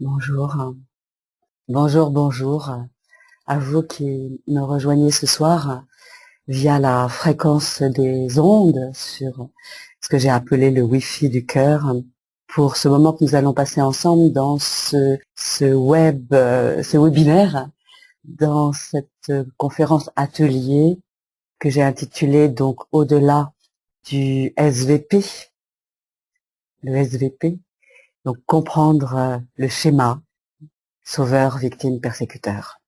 Bonjour, bonjour à vous qui me rejoignez ce soir via la fréquence des ondes sur ce que j'ai appelé le Wi-Fi du cœur pour ce moment que nous allons passer ensemble dans ce webinaire, dans cette conférence atelier que j'ai intitulée donc Au-delà du SVP, le SVP, donc comprendre le schéma sauveur, victime, persécuteur,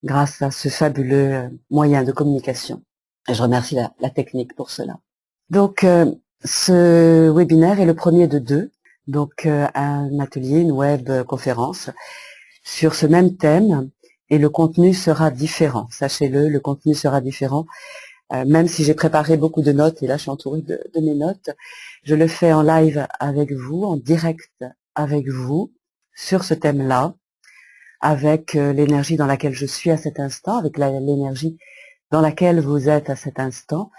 grâce à ce fabuleux moyen de communication. Et je remercie la technique pour cela. Donc, ce webinaire est le premier de deux, donc un atelier, une web conférence sur ce même thème, et le contenu sera différent. Sachez-le, le contenu sera différent. Même si j'ai préparé beaucoup de notes, et là je suis entourée de mes notes, je le fais en live avec vous, en direct avec vous, sur ce thème-là, avec l'énergie dans laquelle je suis à cet instant, avec l'énergie dans laquelle vous êtes à cet instant.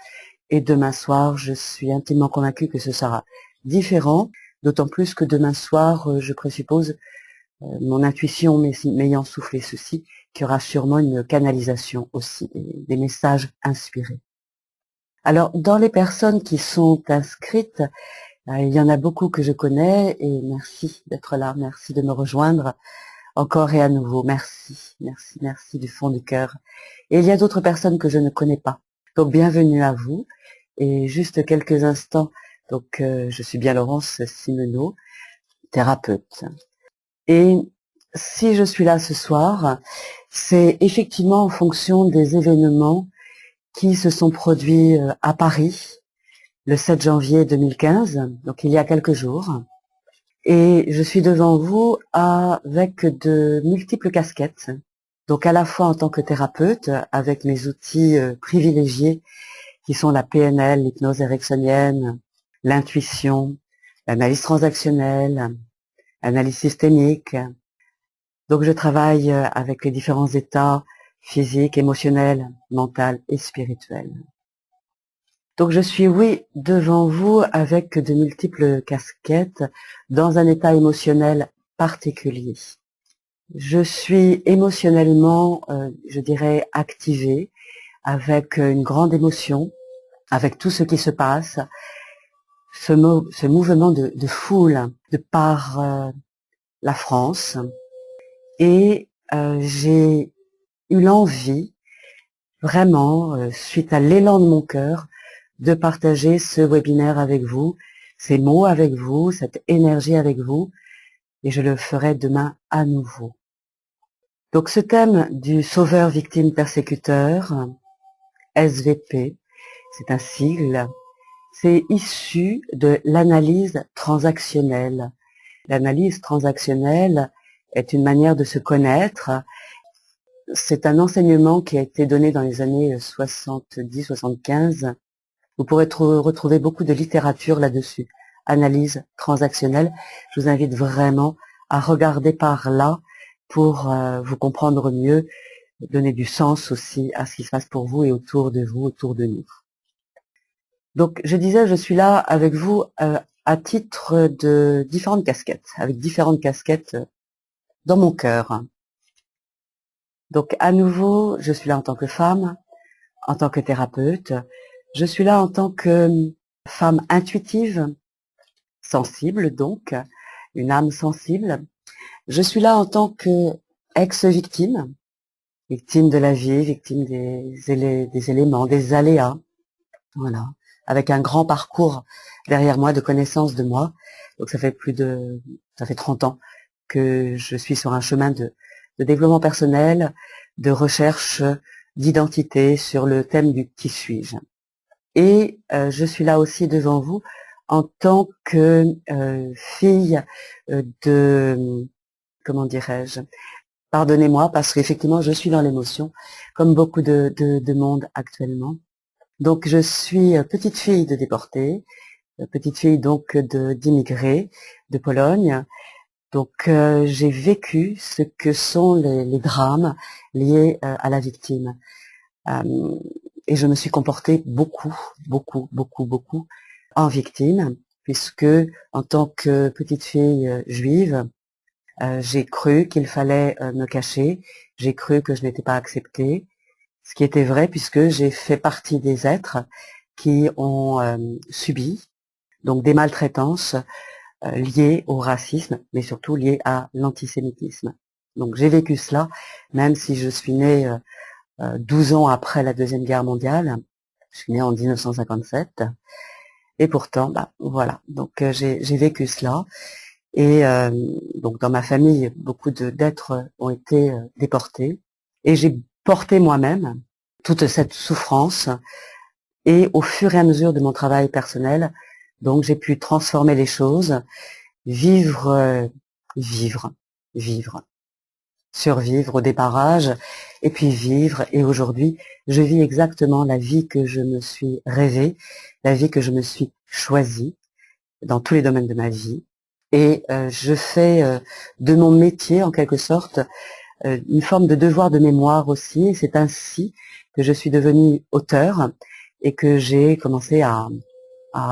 Et demain soir, je suis intimement convaincue que ce sera différent, d'autant plus que demain soir, je présuppose, mon intuition m'ayant soufflé ceci, qu'il y aura sûrement une canalisation aussi, des messages inspirés. Alors, dans les personnes qui sont inscrites, il y en a beaucoup que je connais, et merci d'être là, merci de me rejoindre. Encore et à nouveau, merci, merci, merci du fond du cœur. Et il y a d'autres personnes que je ne connais pas. Donc bienvenue à vous. Et juste quelques instants, donc je suis bien Laurence Simeneau, thérapeute. Et si je suis là ce soir, c'est effectivement en fonction des événements qui se sont produits à Paris le 7 janvier 2015, donc il y a quelques jours. Et je suis devant vous avec de multiples casquettes. Donc à la fois en tant que thérapeute, avec mes outils privilégiés qui sont la PNL, l'hypnose ericksonienne, l'intuition, l'analyse transactionnelle, l'analyse systémique. Donc je travaille avec les différents états physiques, émotionnels, mental et spirituel. Donc je suis, oui, devant vous avec de multiples casquettes dans un état émotionnel particulier. Je suis émotionnellement, je dirais, activée avec une grande émotion, avec tout ce qui se passe, ce mouvement de foule de par la France. Et j'ai eu l'envie, vraiment, suite à l'élan de mon cœur, de partager ce webinaire avec vous, ces mots avec vous, cette énergie avec vous, et je le ferai demain à nouveau. Donc ce thème du sauveur victime persécuteur, SVP, c'est un sigle, c'est issu de l'analyse transactionnelle. L'analyse transactionnelle est une manière de se connaître. C'est un enseignement qui a été donné dans les années 70-75. Vous pourrez retrouver beaucoup de littérature là-dessus. Analyse transactionnelle. Je vous invite vraiment à regarder par là pour vous comprendre mieux, donner du sens aussi à ce qui se passe pour vous et autour de vous, autour de nous. Donc, je disais, je suis là avec vous à titre de différentes casquettes, avec différentes casquettes dans mon cœur. Donc, à nouveau, je suis là en tant que femme, en tant que thérapeute. Je suis là en tant que femme intuitive, sensible donc, une âme sensible. Je suis là en tant que ex-victime, victime de la vie, victime des éléments, des aléas. Voilà, avec un grand parcours derrière moi de connaissance de moi. Donc ça fait 30 ans que je suis sur un chemin de développement personnel, de recherche d'identité sur le thème du qui suis-je. Et je suis là aussi devant vous en tant que fille de, comment dirais-je, pardonnez-moi parce qu'effectivement je suis dans l'émotion, comme beaucoup de monde actuellement. Donc je suis petite fille de déportés, petite fille donc d'immigrés de Pologne. Donc j'ai vécu ce que sont les drames liés à la victime. Et je me suis comportée beaucoup en victime. puisque en tant que petite fille juive, j'ai cru qu'il fallait me cacher, j'ai cru que je n'étais pas acceptée, ce qui était vrai puisque j'ai fait partie des êtres qui ont subi donc des maltraitances liées au racisme, mais surtout liées à l'antisémitisme. Donc j'ai vécu cela, même si je suis née 12 ans après la Deuxième Guerre mondiale. Je suis née en 1957. Et pourtant, bah, voilà. Donc j'ai vécu cela. Et donc dans ma famille, beaucoup d'êtres ont été déportés. Et j'ai porté moi-même toute cette souffrance. Et au fur et à mesure de mon travail personnel, donc j'ai pu transformer les choses, vivre, vivre, survivre au départage, et puis vivre. Et aujourd'hui, je vis exactement la vie que je me suis rêvée, la vie que je me suis choisie dans tous les domaines de ma vie. Et je fais de mon métier, en quelque sorte, une forme de devoir de mémoire aussi. Et c'est ainsi que je suis devenue auteure et que j'ai commencé à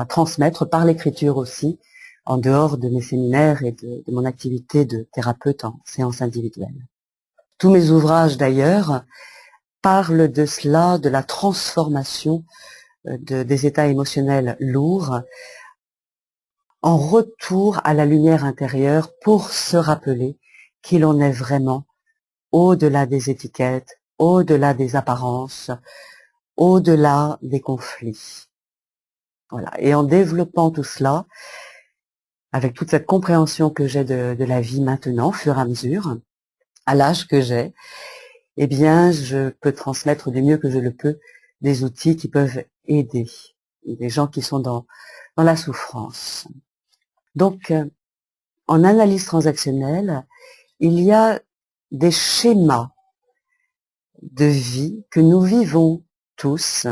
transmettre par l'écriture aussi, en dehors de mes séminaires et de mon activité de thérapeute en séance individuelle. Tous mes ouvrages d'ailleurs parlent de cela, de la transformation des états émotionnels lourds en retour à la lumière intérieure pour se rappeler qui l'on est vraiment au-delà des étiquettes, au-delà des apparences, au-delà des conflits. Voilà. Et en développant tout cela, avec toute cette compréhension que j'ai de la vie maintenant, au fur et à mesure, à l'âge que j'ai, eh bien, je peux transmettre du mieux que je le peux des outils qui peuvent aider les gens qui sont dans la souffrance. Donc, en analyse transactionnelle, il y a des schémas de vie que nous vivons tous,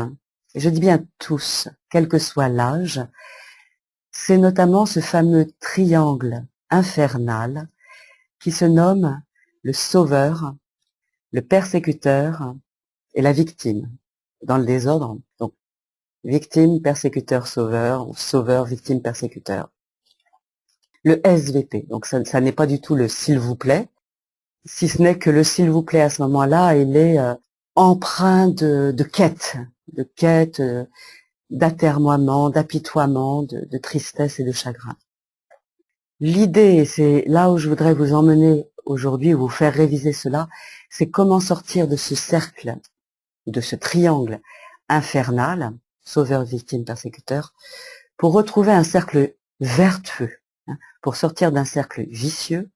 et je dis bien tous, quel que soit l'âge. C'est notamment ce fameux triangle infernal qui se nomme le sauveur, le persécuteur et la victime, dans le désordre. Donc, victime, persécuteur, sauveur, ou sauveur, victime, persécuteur. Le SVP, donc ça n'est pas du tout le s'il vous plaît, si ce n'est que le s'il vous plaît à ce moment-là, il est empreint de quête, d'atermoiement, d'apitoiement, de tristesse et de chagrin. L'idée, et c'est là où je voudrais vous emmener aujourd'hui, ou vous faire réviser cela, c'est comment sortir de ce cercle, de ce triangle infernal, sauveur, victime, persécuteur, pour retrouver un cercle vertueux, hein, pour sortir d'un cercle vicieux,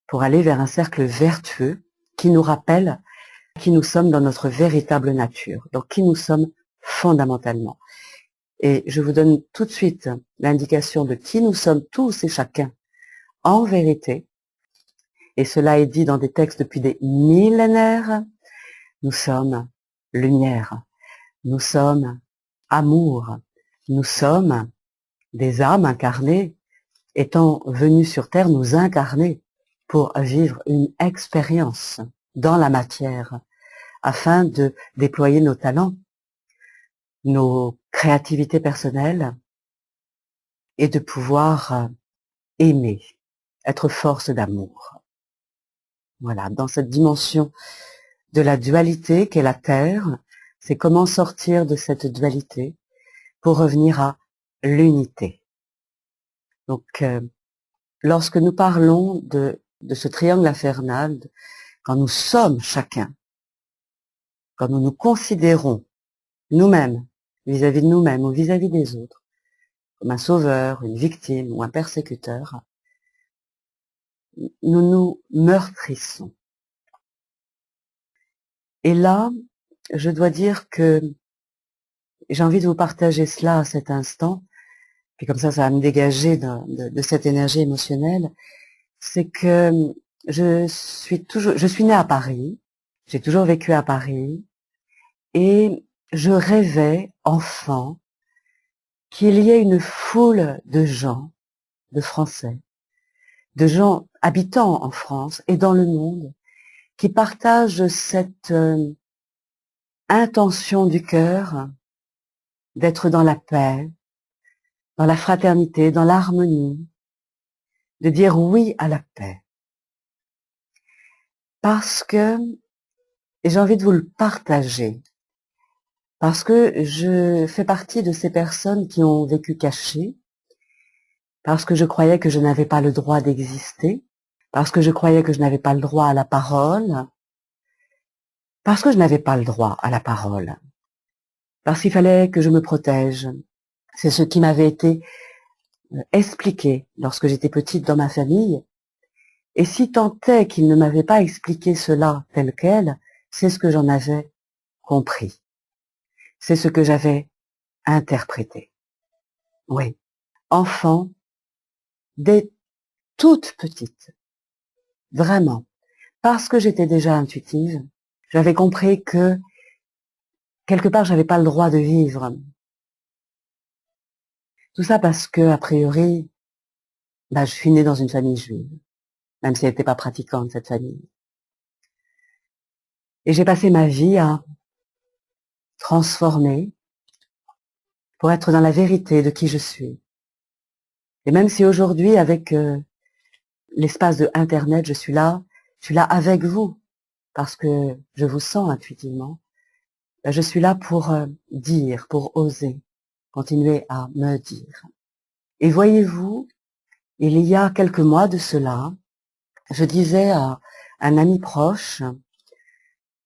pour aller vers un cercle vertueux qui nous rappelle qui nous sommes dans notre véritable nature, donc qui nous sommes fondamentalement. Et je vous donne tout de suite l'indication de qui nous sommes tous et chacun en vérité, et cela est dit dans des textes depuis des millénaires. Nous sommes lumière, nous sommes amour, nous sommes des âmes incarnées, étant venues sur Terre nous incarner pour vivre une expérience dans la matière, afin de déployer nos talents, nos créativités personnelles, et de pouvoir aimer, être force d'amour. Voilà, dans cette dimension de la dualité qu'est la Terre, c'est comment sortir de cette dualité pour revenir à l'unité. Donc, lorsque nous parlons de ce triangle infernal, quand nous sommes chacun, quand nous nous considérons nous-mêmes, vis-à-vis de nous-mêmes ou vis-à-vis des autres, comme un sauveur, une victime ou un persécuteur, nous nous meurtrissons. Et là, je dois dire que j'ai envie de vous partager cela à cet instant, puis comme ça va me dégager de cette énergie émotionnelle, c'est que je suis née à Paris, j'ai toujours vécu à Paris, et je rêvais, enfant, qu'il y ait une foule de gens, de Français, de gens habitant en France et dans le monde, qui partagent cette intention du cœur d'être dans la paix, dans la fraternité, dans l'harmonie, de dire oui à la paix. Parce que, et j'ai envie de vous le partager, parce que je fais partie de ces personnes qui ont vécu cachées, parce que je croyais que je n'avais pas le droit d'exister, parce que je croyais que je n'avais pas le droit à la parole, parce que je n'avais pas le droit à la parole, parce qu'il fallait que je me protège. C'est ce qui m'avait été expliqué lorsque j'étais petite dans ma famille. Et si tant est qu'il ne m'avait pas expliqué cela tel quel, c'est ce que j'en avais compris. C'est ce que j'avais interprété. Oui. Enfant, dès toute petite, vraiment, parce que j'étais déjà intuitive, j'avais compris que quelque part j'avais pas le droit de vivre. Tout ça parce que, a priori, je suis née dans une famille juive, même si elle n'était pas pratiquante, cette famille. Et j'ai passé ma vie à transformer pour être dans la vérité de qui je suis. Et même si aujourd'hui, avec l'espace de Internet, je suis là avec vous, parce que je vous sens intuitivement, je suis là pour dire, pour oser, continuer à me dire. Et voyez-vous, il y a quelques mois de cela, je disais à un ami proche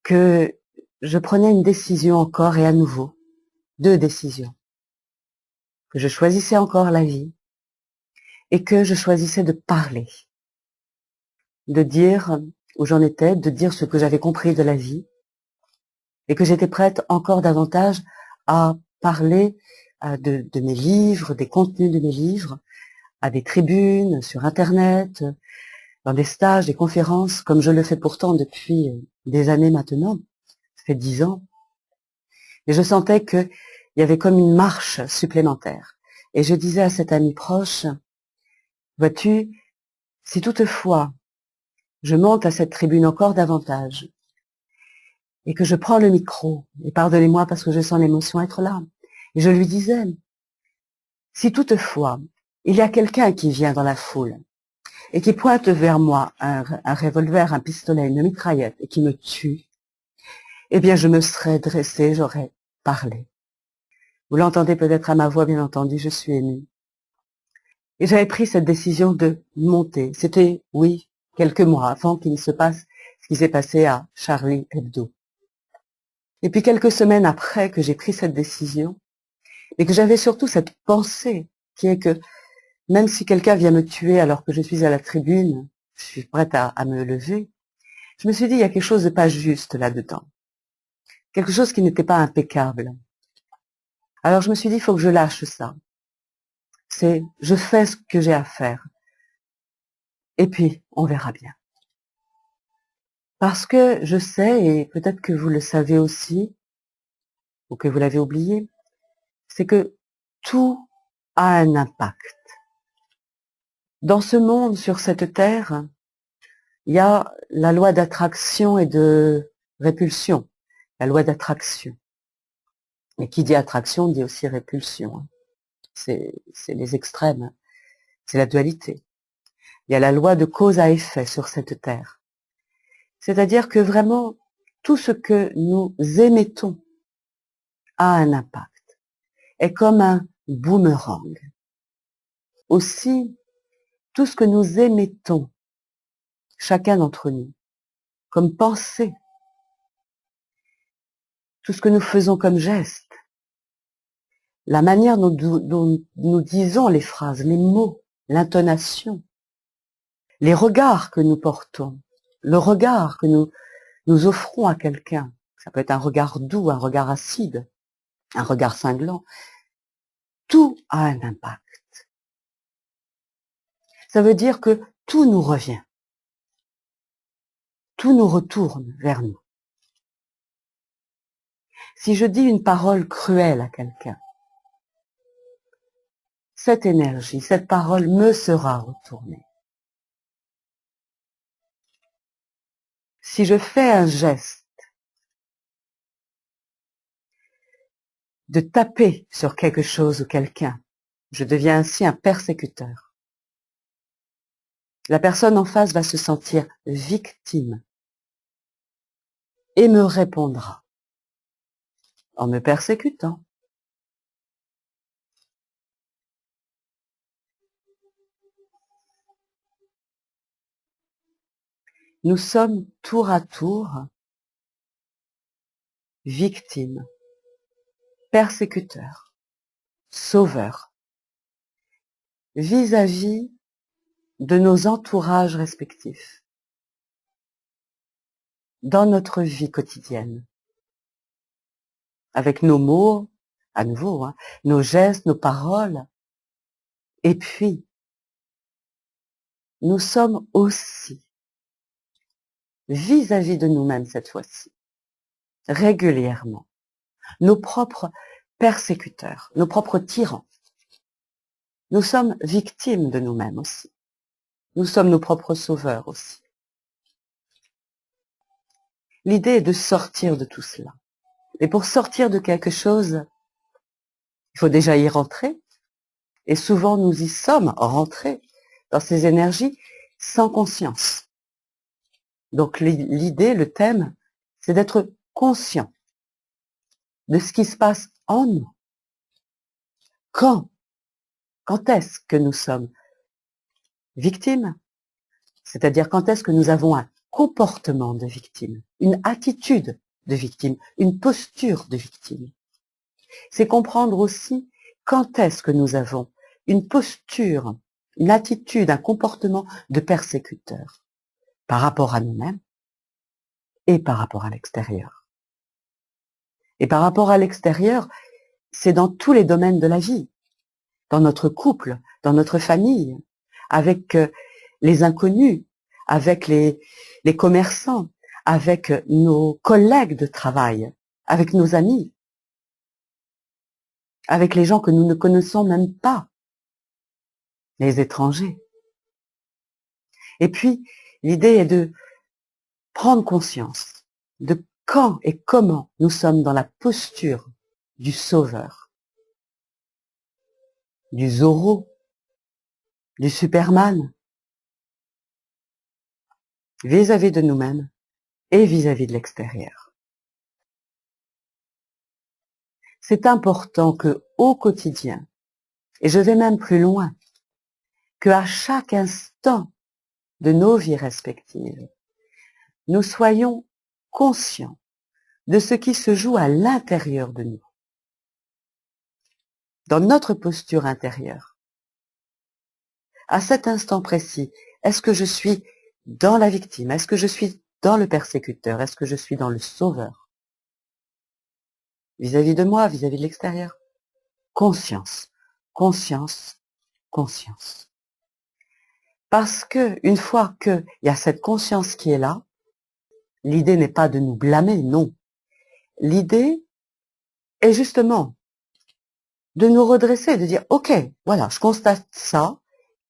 que je prenais une décision encore et à nouveau, 2 décisions, que je choisissais encore la vie et que je choisissais de parler, de dire où j'en étais, de dire ce que j'avais compris de la vie et que j'étais prête encore davantage à parler de mes livres, des contenus de mes livres, à des tribunes, sur Internet, dans des stages, des conférences, comme je le fais pourtant depuis des années maintenant, ça fait 10 ans. Et je sentais qu'il y avait comme une marche supplémentaire. Et je disais à cet ami proche, vois-tu, si toutefois je monte à cette tribune encore davantage, et que je prends le micro, et pardonnez-moi parce que je sens l'émotion être là, et je lui disais, si toutefois il y a quelqu'un qui vient dans la foule, et qui pointe vers moi un revolver, un pistolet, une mitraillette, et qui me tue, eh bien je me serais dressée, j'aurais parlé. Vous l'entendez peut-être à ma voix, bien entendu, je suis émue. Et j'avais pris cette décision de monter. C'était, oui, quelques mois avant qu'il se passe ce qui s'est passé à Charlie Hebdo. Et puis quelques semaines après que j'ai pris cette décision, et que j'avais surtout cette pensée qui est que même si quelqu'un vient me tuer alors que je suis à la tribune, je suis prête à me lever, je me suis dit, il y a quelque chose de pas juste là-dedans. Quelque chose qui n'était pas impeccable. Alors je me suis dit, il faut que je lâche ça. Je fais ce que j'ai à faire. Et puis, on verra bien. Parce que je sais, et peut-être que vous le savez aussi, ou que vous l'avez oublié, c'est que tout a un impact. Dans ce monde, sur cette terre, il y a la loi d'attraction et de répulsion. La loi d'attraction. Mais qui dit attraction dit aussi répulsion. C'est les extrêmes. C'est la dualité. Il y a la loi de cause à effet sur cette terre. C'est-à-dire que vraiment, tout ce que nous émettons a un impact. Est comme un boomerang. Aussi, tout ce que nous émettons, chacun d'entre nous, comme pensée, tout ce que nous faisons comme geste, la manière dont nous disons les phrases, les mots, l'intonation, les regards que nous portons, le regard que nous offrons à quelqu'un, ça peut être un regard doux, un regard acide, un regard cinglant, tout a un impact. Ça veut dire que tout nous revient, tout nous retourne vers nous. Si je dis une parole cruelle à quelqu'un, cette énergie, cette parole me sera retournée. Si je fais un geste de taper sur quelque chose ou quelqu'un, Je deviens ainsi un persécuteur. La personne en face va se sentir victime et me répondra en me persécutant. Nous sommes tour à tour victimes, persécuteurs, sauveurs, vis-à-vis de nos entourages respectifs, dans notre vie quotidienne, avec nos mots, à nouveau, nos gestes, nos paroles. Et puis, nous sommes aussi, vis-à-vis de nous-mêmes cette fois-ci, régulièrement, nos propres persécuteurs, nos propres tyrans. Nous sommes victimes de nous-mêmes aussi. Nous sommes nos propres sauveurs aussi. L'idée est de sortir de tout cela. Et pour sortir de quelque chose, il faut déjà y rentrer. Et souvent, nous y sommes rentrés dans ces énergies sans conscience. Donc l'idée, le thème, c'est d'être conscient de ce qui se passe en nous. Quand est-ce que nous sommes victimes? C'est-à-dire quand est-ce que nous avons un comportement de victime, une attitude de victime, une posture de victime. C'est comprendre aussi quand est-ce que nous avons une posture, une attitude, un comportement de persécuteur par rapport à nous-mêmes et par rapport à l'extérieur. Et par rapport à l'extérieur, c'est dans tous les domaines de la vie, dans notre couple, dans notre famille, avec les inconnus, avec les commerçants, avec nos collègues de travail, avec nos amis, avec les gens que nous ne connaissons même pas, les étrangers. Et puis, l'idée est de prendre conscience de quand et comment nous sommes dans la posture du sauveur, du Zorro, du Superman, vis-à-vis de nous-mêmes et vis-à-vis de l'extérieur. C'est important que, au quotidien, et je vais même plus loin, qu'à chaque instant de nos vies respectives, nous soyons conscients de ce qui se joue à l'intérieur de nous, dans notre posture intérieure. À cet instant précis, est-ce que je suis dans la victime? Est-ce que je suis dans le persécuteur? Est-ce que je suis dans le sauveur? Vis-à-vis de moi, vis-à-vis de l'extérieur. Conscience, conscience, conscience. Parce que, une fois qu'il y a cette conscience qui est là, l'idée n'est pas de nous blâmer, non. L'idée est justement de nous redresser, de dire, ok, voilà, je constate ça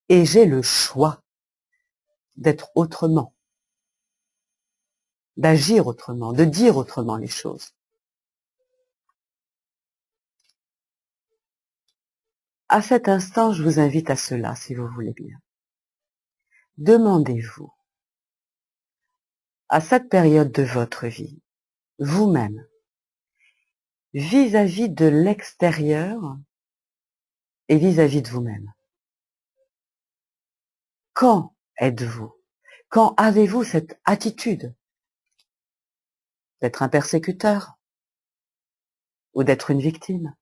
et j'ai le choix d'être autrement, d'agir autrement, de dire autrement les choses. À cet instant, je vous invite à cela, si vous voulez bien. Demandez-vous, à cette période de votre vie, vous-même, vis-à-vis de l'extérieur et vis-à-vis de vous-même. Quand êtes-vous? Quand avez-vous cette attitude d'être un persécuteur ou d'être une victime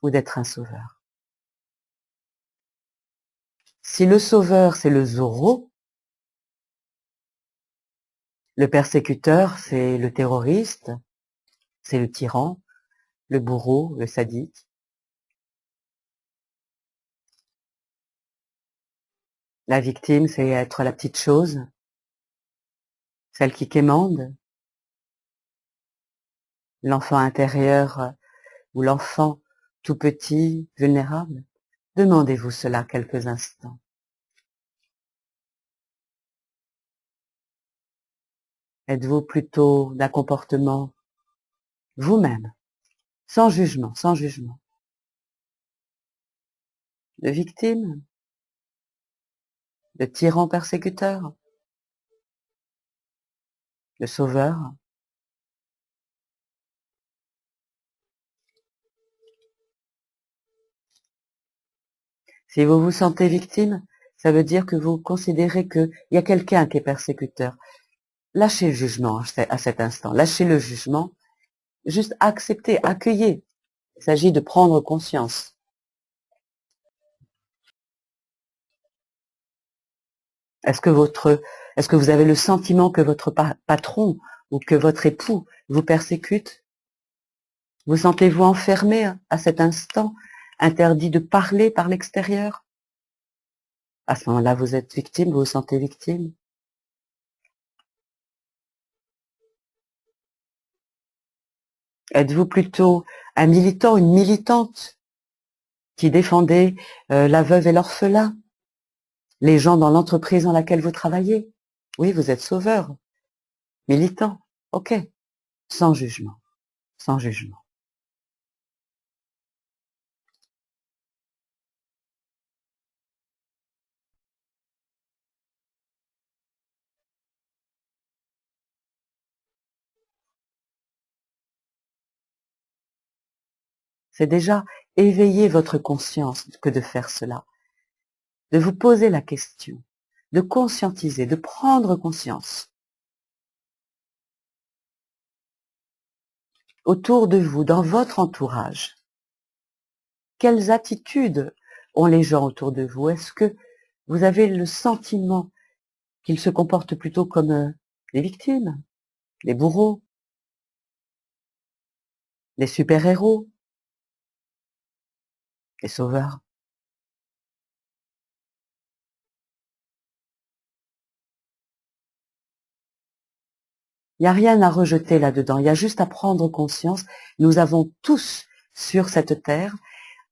ou d'être un sauveur? Si le sauveur, c'est le Zorro, le persécuteur, c'est le terroriste, c'est le tyran, le bourreau, le sadique. La victime, c'est être la petite chose, celle qui quémande, l'enfant intérieur ou l'enfant tout petit, vulnérable. Demandez-vous cela quelques instants. Êtes-vous plutôt d'un comportement vous-même, sans jugement, sans jugement? de victime, de tyran persécuteur, de sauveur. Si vous vous sentez victime, ça veut dire que vous considérez qu'il y a quelqu'un qui est persécuteur. Lâchez le jugement à cet instant, lâchez le jugement, juste acceptez, accueillez. Il s'agit de prendre conscience. Est-ce que vous avez le sentiment que votre patron ou que votre époux vous persécute? Vous sentez-vous enfermé à cet instant, interdit de parler par l'extérieur? À ce moment-là, vous êtes victime, vous vous sentez victime. Êtes-vous plutôt un militant, une militante qui défendait la veuve et l'orphelin, les gens dans l'entreprise dans laquelle vous travaillez? Oui, vous êtes sauveur, militant, ok, sans jugement, sans jugement. C'est déjà éveiller votre conscience que de faire cela, de vous poser la question, de conscientiser, de prendre conscience. Autour de vous, dans votre entourage, quelles attitudes ont les gens autour de vous? Est-ce que vous avez le sentiment qu'ils se comportent plutôt comme des victimes, des bourreaux, des super-héros, des sauveurs? Il n'y a rien à rejeter là-dedans, il y a juste à prendre conscience. Nous avons tous sur cette terre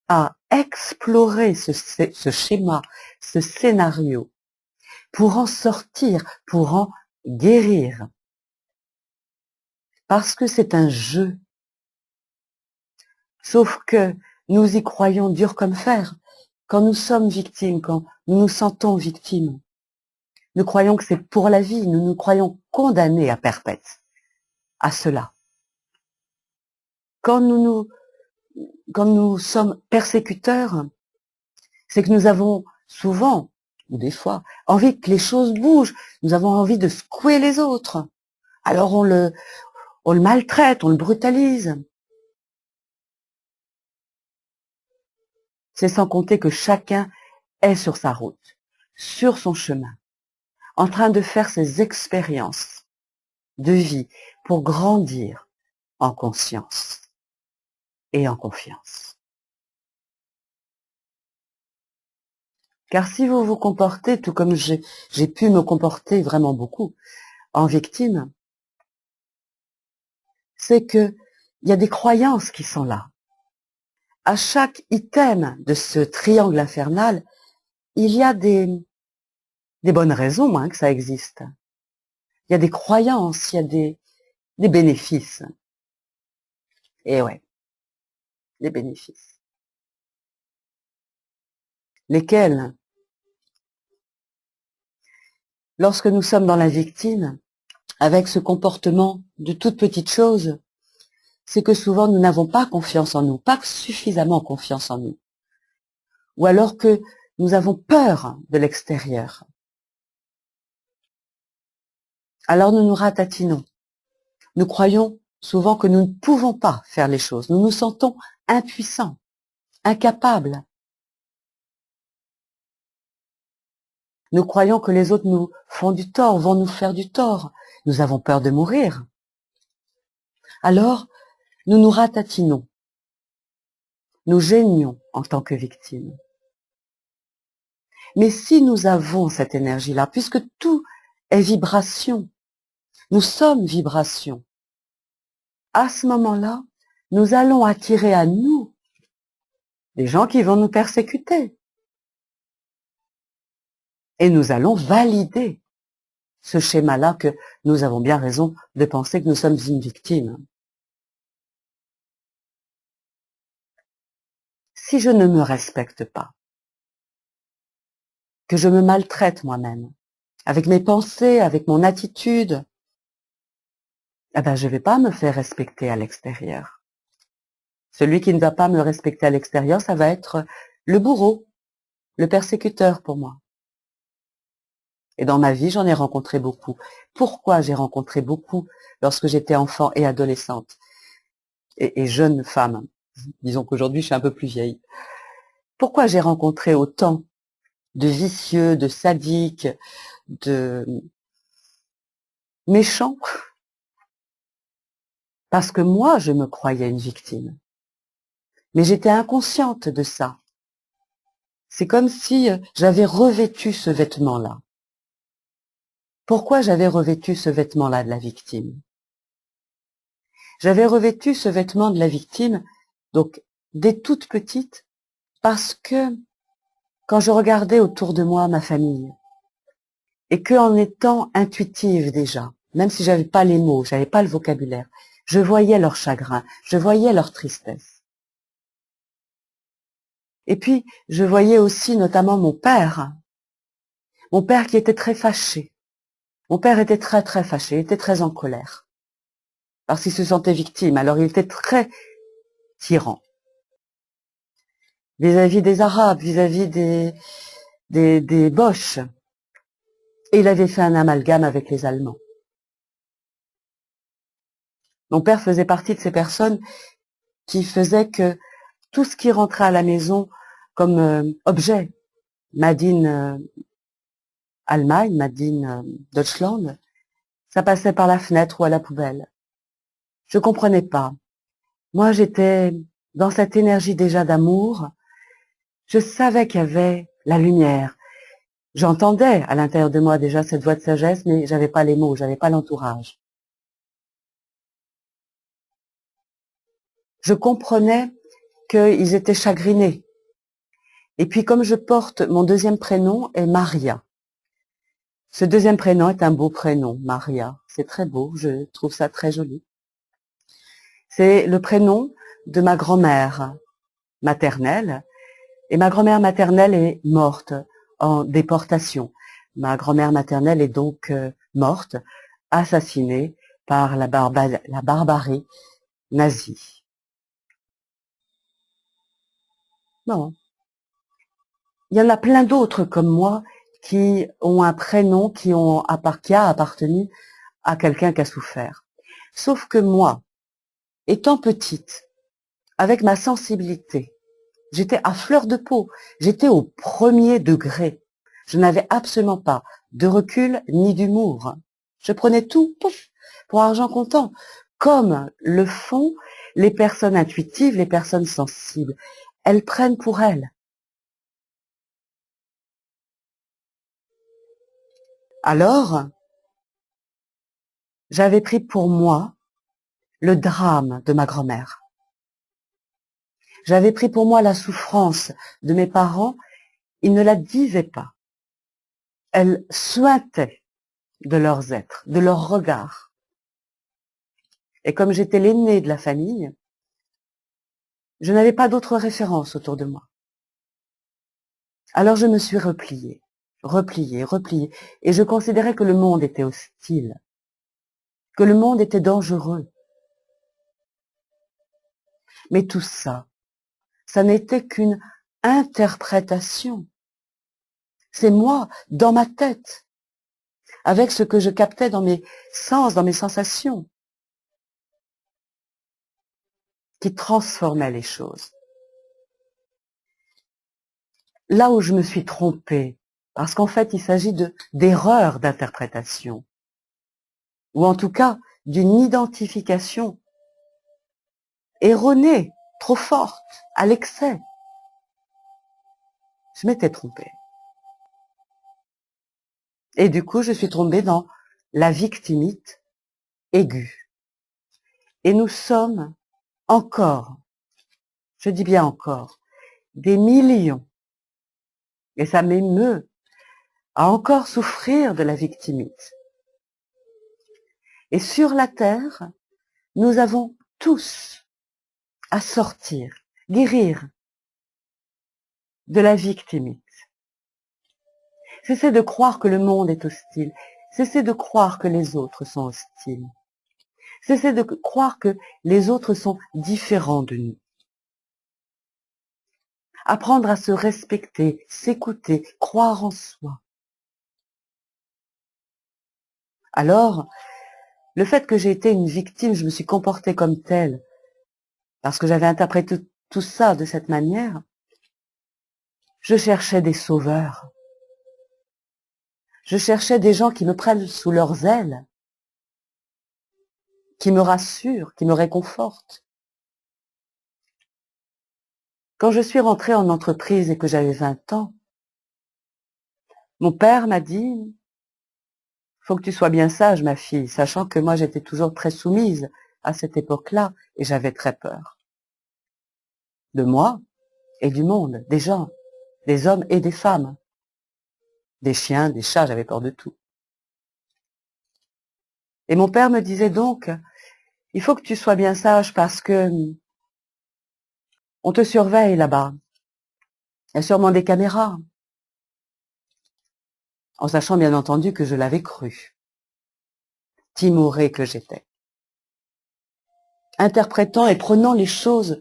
à explorer ce schéma, ce scénario, pour en sortir, pour en guérir. Parce que c'est un jeu. Sauf que nous y croyons dur comme fer. Quand nous sommes victimes, quand nous nous sentons victimes, nous croyons que c'est pour la vie, nous nous croyons condamnés à perpète, à cela. Quand nous sommes persécuteurs, c'est que nous avons souvent, ou des fois, envie que les choses bougent. Nous avons envie de secouer les autres. Alors on le maltraite, on le brutalise. C'est sans compter que chacun est sur sa route, sur son chemin, en train de faire ses expériences de vie pour grandir en conscience et en confiance. Car si vous vous comportez, tout comme j'ai pu me comporter vraiment beaucoup, en victime, c'est que il y a des croyances qui sont là. À chaque item de ce triangle infernal, il y a des bonnes raisons que ça existe. Il y a des croyances, il y a des bénéfices. Et ouais, des bénéfices. Lesquels? Lorsque nous sommes dans la victime, avec ce comportement de toute petite chose, c'est que souvent nous n'avons pas confiance en nous, pas suffisamment confiance en nous. Ou alors que nous avons peur de l'extérieur. Alors nous nous ratatinons. Nous croyons souvent que nous ne pouvons pas faire les choses. Nous nous sentons impuissants, incapables. Nous croyons que les autres nous font du tort, vont nous faire du tort. Nous avons peur de mourir. Alors, nous nous ratatinons. Nous gênions en tant que victimes. Mais si nous avons cette énergie-là, puisque tout est vibration, nous sommes vibration, à ce moment-là, nous allons attirer à nous des gens qui vont nous persécuter. Et nous allons valider ce schéma-là que nous avons bien raison de penser que nous sommes une victime. Si je ne me respecte pas, que je me maltraite moi-même, avec mes pensées, avec mon attitude, eh ben, je vais pas me faire respecter à l'extérieur. Celui qui ne va pas me respecter à l'extérieur, ça va être le bourreau, le persécuteur pour moi. Et dans ma vie, j'en ai rencontré beaucoup. Pourquoi j'ai rencontré beaucoup lorsque j'étais enfant et adolescente et jeune femme? Disons qu'aujourd'hui, je suis un peu plus vieille. Pourquoi j'ai rencontré autant de vicieux, de sadiques, de méchants? Parce que moi, je me croyais une victime. Mais j'étais inconsciente de ça. C'est comme si j'avais revêtu ce vêtement-là. Pourquoi j'avais revêtu ce vêtement-là de la victime? J'avais revêtu ce vêtement de la victime, donc dès toute petite, parce que quand je regardais autour de moi ma famille, et que en étant intuitive déjà, même si j'avais pas les mots, j'avais pas le vocabulaire, je voyais leur chagrin, je voyais leur tristesse. Et puis, je voyais aussi notamment mon père qui était très fâché. Mon père était très très fâché, il était très en colère, parce qu'il se sentait victime, alors il était très tyran vis-à-vis des Arabes, vis-à-vis des Boches. Et il avait fait un amalgame avec les Allemands. Mon père faisait partie de ces personnes qui faisaient que tout ce qui rentrait à la maison comme objet, Made in Allemagne, Made in Deutschland, ça passait par la fenêtre ou à la poubelle. Je comprenais pas. Moi, j'étais dans cette énergie déjà d'amour. Je savais qu'il y avait la lumière. J'entendais à l'intérieur de moi déjà cette voix de sagesse, mais j'avais pas les mots, j'avais pas l'entourage. Je comprenais qu'ils étaient chagrinés. Et puis comme je porte, mon deuxième prénom est Maria. Ce deuxième prénom est un beau prénom, Maria. C'est très beau, je trouve ça très joli. C'est le prénom de ma grand-mère maternelle. Et ma grand-mère maternelle est morte en déportation. Ma grand-mère maternelle est donc morte, assassinée par la barbarie nazie. Non. Il y en a plein d'autres comme moi qui ont un prénom qui a appartenu à quelqu'un qui a souffert. Sauf que moi, étant petite, avec ma sensibilité, j'étais à fleur de peau, j'étais au premier degré. Je n'avais absolument pas de recul ni d'humour. Je prenais tout, pouf, pour argent comptant, comme le font les personnes intuitives, les personnes sensibles. Elles prennent pour elles. Alors, j'avais pris pour moi le drame de ma grand-mère. J'avais pris pour moi la souffrance de mes parents. Ils ne la disaient pas. Elles suintaient de leurs êtres, de leurs regards. Et comme j'étais l'aînée de la famille, je n'avais pas d'autres références autour de moi. Alors je me suis repliée, repliée, et je considérais que le monde était hostile, que le monde était dangereux. Mais tout ça, ça n'était qu'une interprétation. C'est moi, dans ma tête, avec ce que je captais dans mes sens, dans mes sensations, qui transformait les choses. Là où je me suis trompée, parce qu'en fait il s'agit d'erreurs d'interprétation, ou en tout cas d'une identification erronée, trop forte, à l'excès. Je m'étais trompée. Et du coup, je suis tombée dans la victimite aiguë. Et nous sommes encore, je dis bien encore, des millions, et ça m'émeut, à encore souffrir de la victimite. Et sur la terre, nous avons tous à sortir, guérir de la victimite. Cessez de croire que le monde est hostile. Cessez de croire que les autres sont hostiles. Cessez de croire que les autres sont différents de nous. Apprendre à se respecter, s'écouter, croire en soi. Alors, le fait que j'ai été une victime, je me suis comportée comme telle, parce que j'avais interprété tout ça de cette manière, je cherchais des sauveurs. Je cherchais des gens qui me prennent sous leurs ailes, qui me rassurent, qui me réconfortent. Quand je suis rentrée en entreprise et que j'avais 20 ans, mon père m'a dit « Faut que tu sois bien sage, ma fille », sachant que moi j'étais toujours très soumise à cette époque-là et j'avais très peur. De moi et du monde, des gens, des hommes et des femmes, des chiens, des chats, j'avais peur de tout. Et mon père me disait donc « Il faut que tu sois bien sage parce que on te surveille là-bas. Il y a sûrement des caméras. » En sachant bien entendu que je l'avais cru. Timorée que j'étais. Interprétant et prenant les choses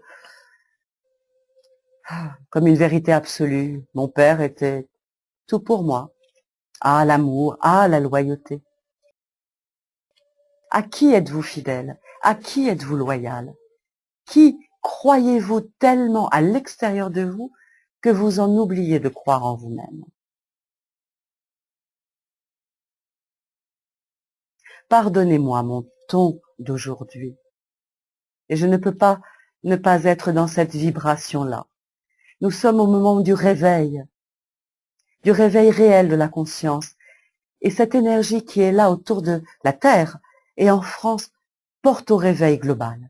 comme une vérité absolue. Mon père était tout pour moi. Ah, l'amour, ah, la loyauté. À qui êtes-vous fidèle? À qui êtes-vous loyal? Qui croyez-vous tellement à l'extérieur de vous que vous en oubliez de croire en vous-même? Pardonnez-moi mon ton d'aujourd'hui. Et je ne peux pas ne pas être dans cette vibration-là. Nous sommes au moment du réveil réel de la conscience. Et cette énergie qui est là autour de la Terre et en France porte au réveil global.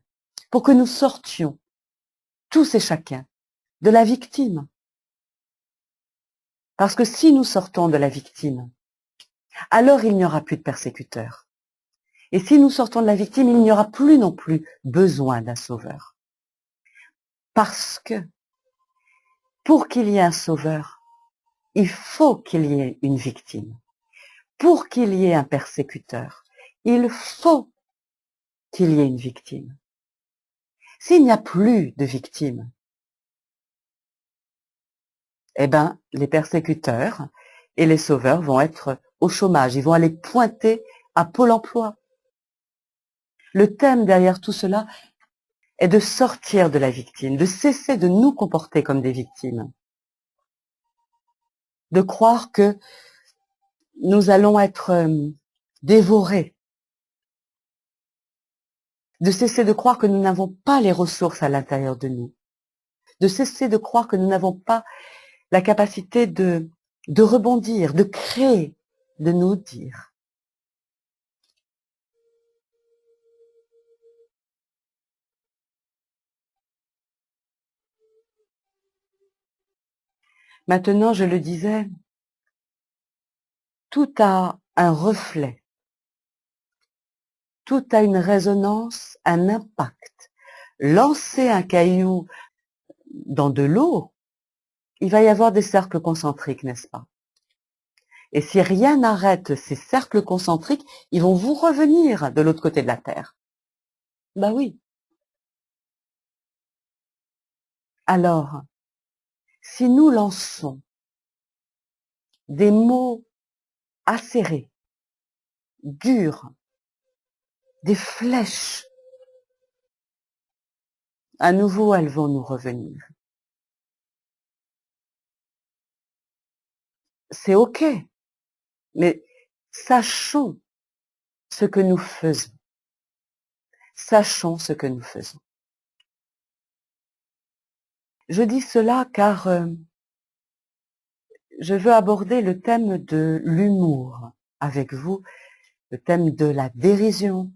Pour que nous sortions, tous et chacun, de la victime. Parce que si nous sortons de la victime, alors il n'y aura plus de persécuteurs. Et si nous sortons de la victime, il n'y aura plus non plus besoin d'un sauveur. Parce que pour qu'il y ait un sauveur, il faut qu'il y ait une victime. Pour qu'il y ait un persécuteur, il faut qu'il y ait une victime. S'il n'y a plus de victimes, eh ben, les persécuteurs et les sauveurs vont être au chômage. Ils vont aller pointer à Pôle emploi. Le thème derrière tout cela est de sortir de la victime, de cesser de nous comporter comme des victimes, de croire que nous allons être dévorés, de cesser de croire que nous n'avons pas les ressources à l'intérieur de nous, de cesser de croire que nous n'avons pas la capacité de rebondir, de créer, de nous dire. Maintenant, je le disais, tout a un reflet, tout a une résonance, un impact. Lancer un caillou dans de l'eau, il va y avoir des cercles concentriques, n'est-ce pas? Et si rien n'arrête ces cercles concentriques, ils vont vous revenir de l'autre côté de la Terre. Ben oui. Alors, si nous lançons des mots acérés, durs, des flèches, à nouveau elles vont nous revenir. C'est ok, mais sachons ce que nous faisons. Sachons ce que nous faisons. Je dis cela car je veux aborder le thème de l'humour avec vous, le thème de la dérision,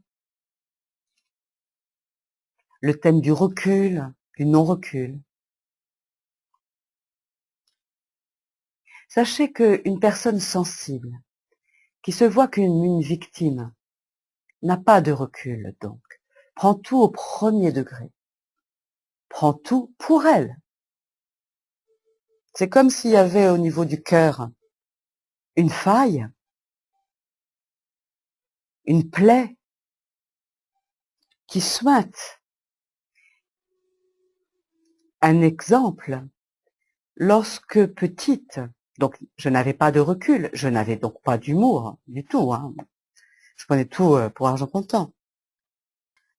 le thème du recul, du non-recul. Sachez qu'une personne sensible, qui se voit comme une victime, n'a pas de recul donc, prend tout au premier degré, prend tout pour elle. C'est comme s'il y avait au niveau du cœur une faille, une plaie qui sointe. Un exemple, lorsque petite, donc je n'avais pas de recul, je n'avais donc pas d'humour du tout, hein. Je prenais tout pour argent comptant.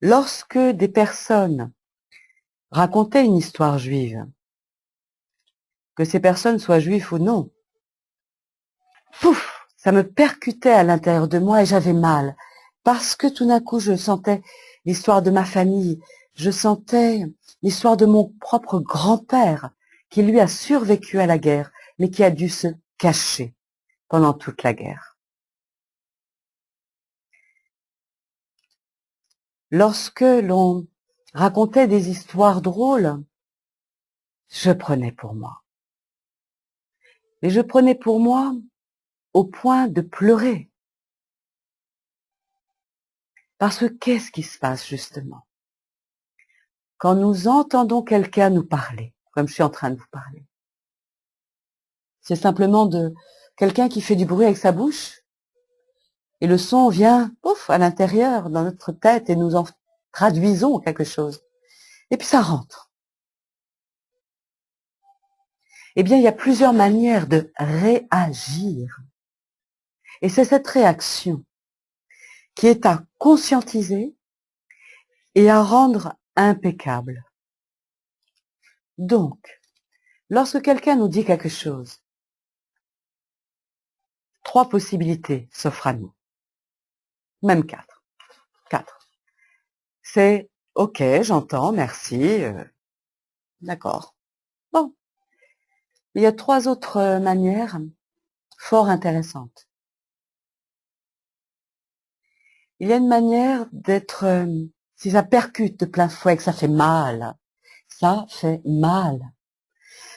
Lorsque des personnes racontaient une histoire juive, que ces personnes soient juives ou non, pouf, ça me percutait à l'intérieur de moi et j'avais mal, parce que tout d'un coup je sentais l'histoire de ma famille, je sentais l'histoire de mon propre grand-père, qui lui a survécu à la guerre, mais qui a dû se cacher pendant toute la guerre. Lorsque l'on racontait des histoires drôles, je prenais pour moi. Et je prenais pour moi au point de pleurer. Parce que qu'est-ce qui se passe justement quand nous entendons quelqu'un nous parler, comme je suis en train de vous parler? C'est simplement de quelqu'un qui fait du bruit avec sa bouche et le son vient pouf, à l'intérieur dans notre tête et nous en traduisons quelque chose. Et puis ça rentre. Eh bien, il y a plusieurs manières de réagir. Et c'est cette réaction qui est à conscientiser et à rendre impeccable. Donc, lorsque quelqu'un nous dit quelque chose, 3 possibilités s'offrent à nous. Même 4. 4. C'est « Ok, j'entends, merci, d'accord. » Bon. Il y a 3 autres manières fort intéressantes. Il y a une manière d'être, si ça percute de plein fouet, que ça fait mal,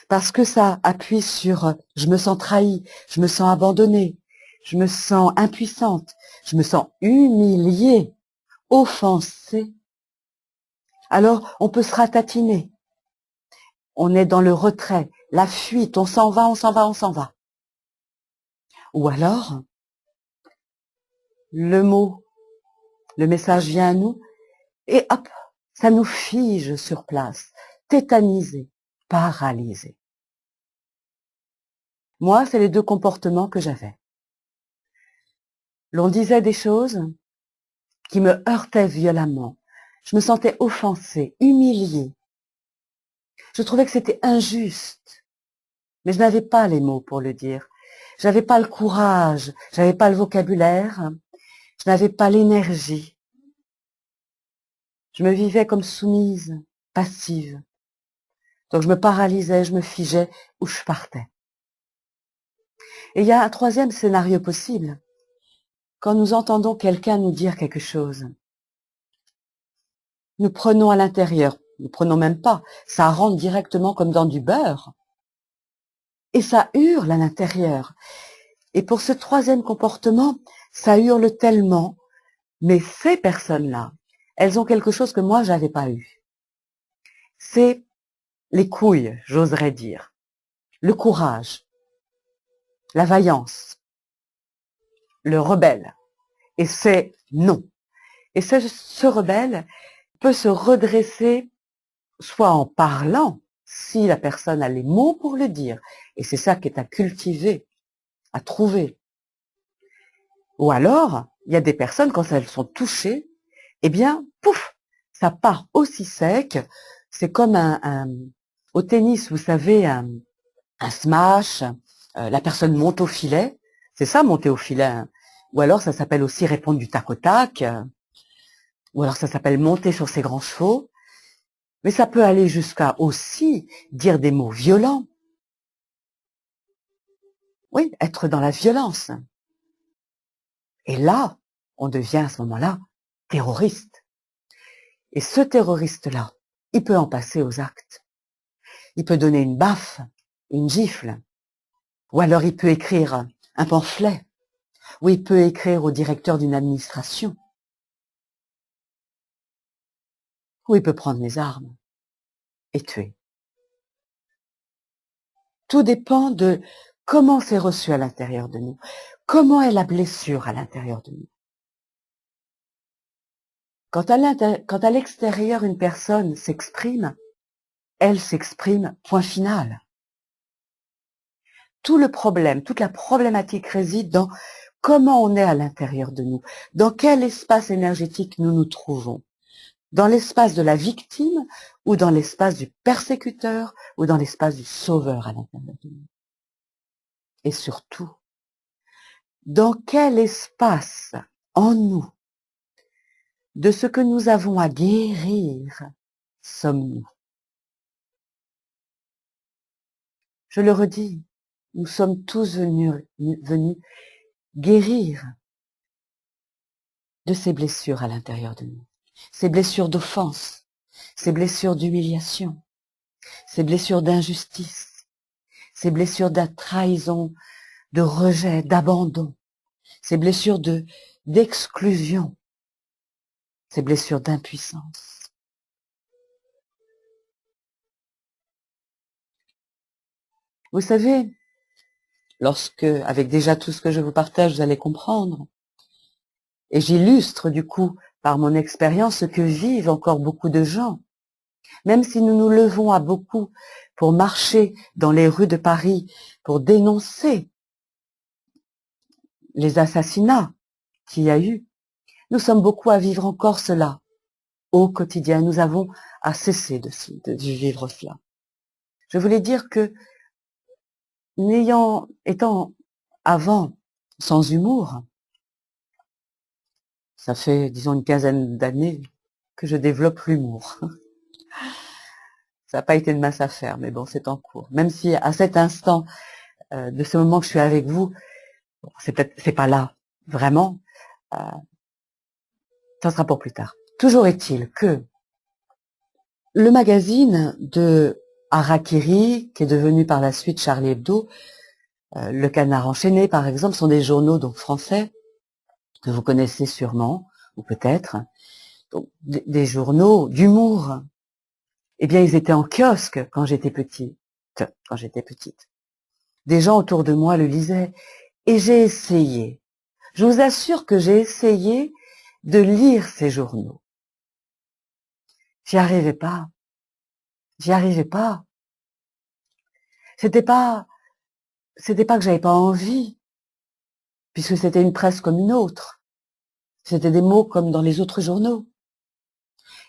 parce que ça appuie sur je me sens trahi, je me sens abandonnée, je me sens impuissante, je me sens humiliée, offensée. Alors, on peut se ratatiner. On est dans le retrait, la fuite, on s'en va, on s'en va, on s'en va. Ou alors, le mot, le message vient à nous et hop, ça nous fige sur place, tétanisé, paralysé. Moi, c'est les 2 comportements que j'avais. L'on disait des choses qui me heurtaient violemment. Je me sentais offensée, humiliée. Je trouvais que c'était injuste, mais je n'avais pas les mots pour le dire. Je n'avais pas le courage, je n'avais pas le vocabulaire, je n'avais pas l'énergie. Je me vivais comme soumise, passive. Donc je me paralysais, je me figeais ou je partais. Et il y a un 3e scénario possible. Quand nous entendons quelqu'un nous dire quelque chose, nous prenons à l'intérieur, nous prenons même pas, ça rentre directement comme dans du beurre. Et ça hurle à l'intérieur. Et pour ce 3e comportement, ça hurle tellement, mais ces personnes-là, elles ont quelque chose que moi, j'avais pas eu. C'est les couilles, j'oserais dire, le courage, la vaillance, le rebelle. Et c'est non. Et ce rebelle peut se redresser soit en parlant, si la personne a les mots pour le dire, et c'est ça qui est à cultiver, à trouver. Ou alors, il y a des personnes, quand elles sont touchées, eh bien, pouf, ça part aussi sec. C'est comme au tennis, vous savez, un smash, la personne monte au filet. C'est ça, monter au filet, hein. Ou alors, ça s'appelle aussi répondre du tac au tac. Ou alors, ça s'appelle monter sur ses grands chevaux. Mais ça peut aller jusqu'à aussi dire des mots violents. Oui, être dans la violence. Et là, on devient à ce moment-là terroriste. Et ce terroriste-là, il peut en passer aux actes. Il peut donner une baffe, une gifle, ou alors il peut écrire un pamphlet, ou il peut écrire au directeur d'une administration, ou il peut prendre les armes et tuer. Tout dépend de comment c'est reçu à l'intérieur de nous, comment est la blessure à l'intérieur de nous. Quand à l'extérieur une personne s'exprime, elle s'exprime, point final. Tout le problème, toute la problématique réside dans comment on est à l'intérieur de nous, dans quel espace énergétique nous nous trouvons, dans l'espace de la victime ou dans l'espace du persécuteur ou dans l'espace du sauveur à l'intérieur de nous. Et surtout, dans quel espace en nous de ce que nous avons à guérir sommes-nous? Je le redis, nous sommes tous venus guérir de ces blessures à l'intérieur de nous. Ces blessures d'offense, ces blessures d'humiliation, ces blessures d'injustice, ces blessures de trahison, de rejet, d'abandon, ces blessures d'exclusion, ces blessures d'impuissance. Vous savez, lorsque, avec déjà tout ce que je vous partage, vous allez comprendre, et j'illustre du coup par mon expérience ce que vivent encore beaucoup de gens, même si nous nous levons à beaucoup pour marcher dans les rues de Paris, pour dénoncer les assassinats qu'il y a eu, nous sommes beaucoup à vivre encore cela au quotidien. Nous avons à cesser de vivre cela. Je voulais dire que étant avant sans humour, ça fait disons une quinzaine d'années que je développe l'humour. Ça n'a pas été de mince affaire, mais bon, c'est en cours. Même si à cet instant de ce moment que je suis avec vous, bon, c'est pas là vraiment. Ça sera pour plus tard. Toujours est-il que le magazine de Harakiri, qui est devenu par la suite Charlie Hebdo, Le Canard enchaîné par exemple, sont des journaux donc français que vous connaissez sûrement ou peut-être, donc des journaux d'humour. Eh bien, ils étaient en kiosque quand j'étais petite. Des gens autour de moi le lisaient et j'ai essayé. Je vous assure que j'ai essayé de lire ces journaux. J'y arrivais pas. J'y arrivais pas. C'était pas que j'avais pas envie, puisque c'était une presse comme une autre. C'était des mots comme dans les autres journaux.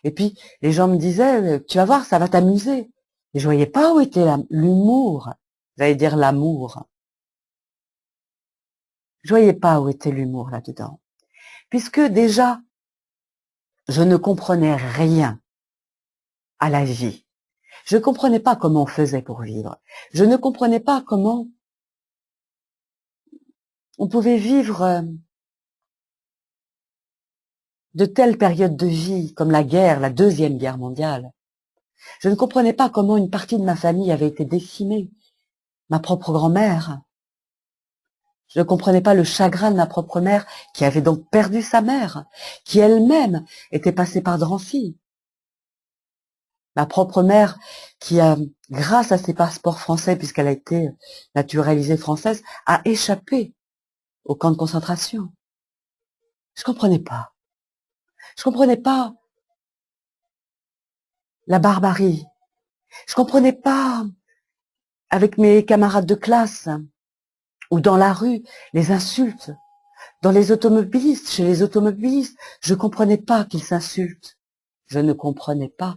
Et puis, les gens me disaient, tu vas voir, ça va t'amuser. Et je voyais pas où était l'humour. J'allais dire l'amour. Je voyais pas où était l'humour là-dedans. Puisque déjà, je ne comprenais rien à la vie. Je ne comprenais pas comment on faisait pour vivre. Je ne comprenais pas comment on pouvait vivre de telles périodes de vie, comme la guerre, la Deuxième Guerre mondiale. Je ne comprenais pas comment une partie de ma famille avait été décimée. Ma propre grand-mère. Je ne comprenais pas le chagrin de ma propre mère, qui avait donc perdu sa mère, qui elle-même était passée par Drancy. Ma propre mère, qui a, grâce à ses passeports français, puisqu'elle a été naturalisée française, a échappé au camp de concentration. Je comprenais pas. Je comprenais pas la barbarie. Je comprenais pas, avec mes camarades de classe, ou dans la rue, les insultes. Dans les automobilistes, chez les automobilistes, je comprenais pas qu'ils s'insultent. Je ne comprenais pas.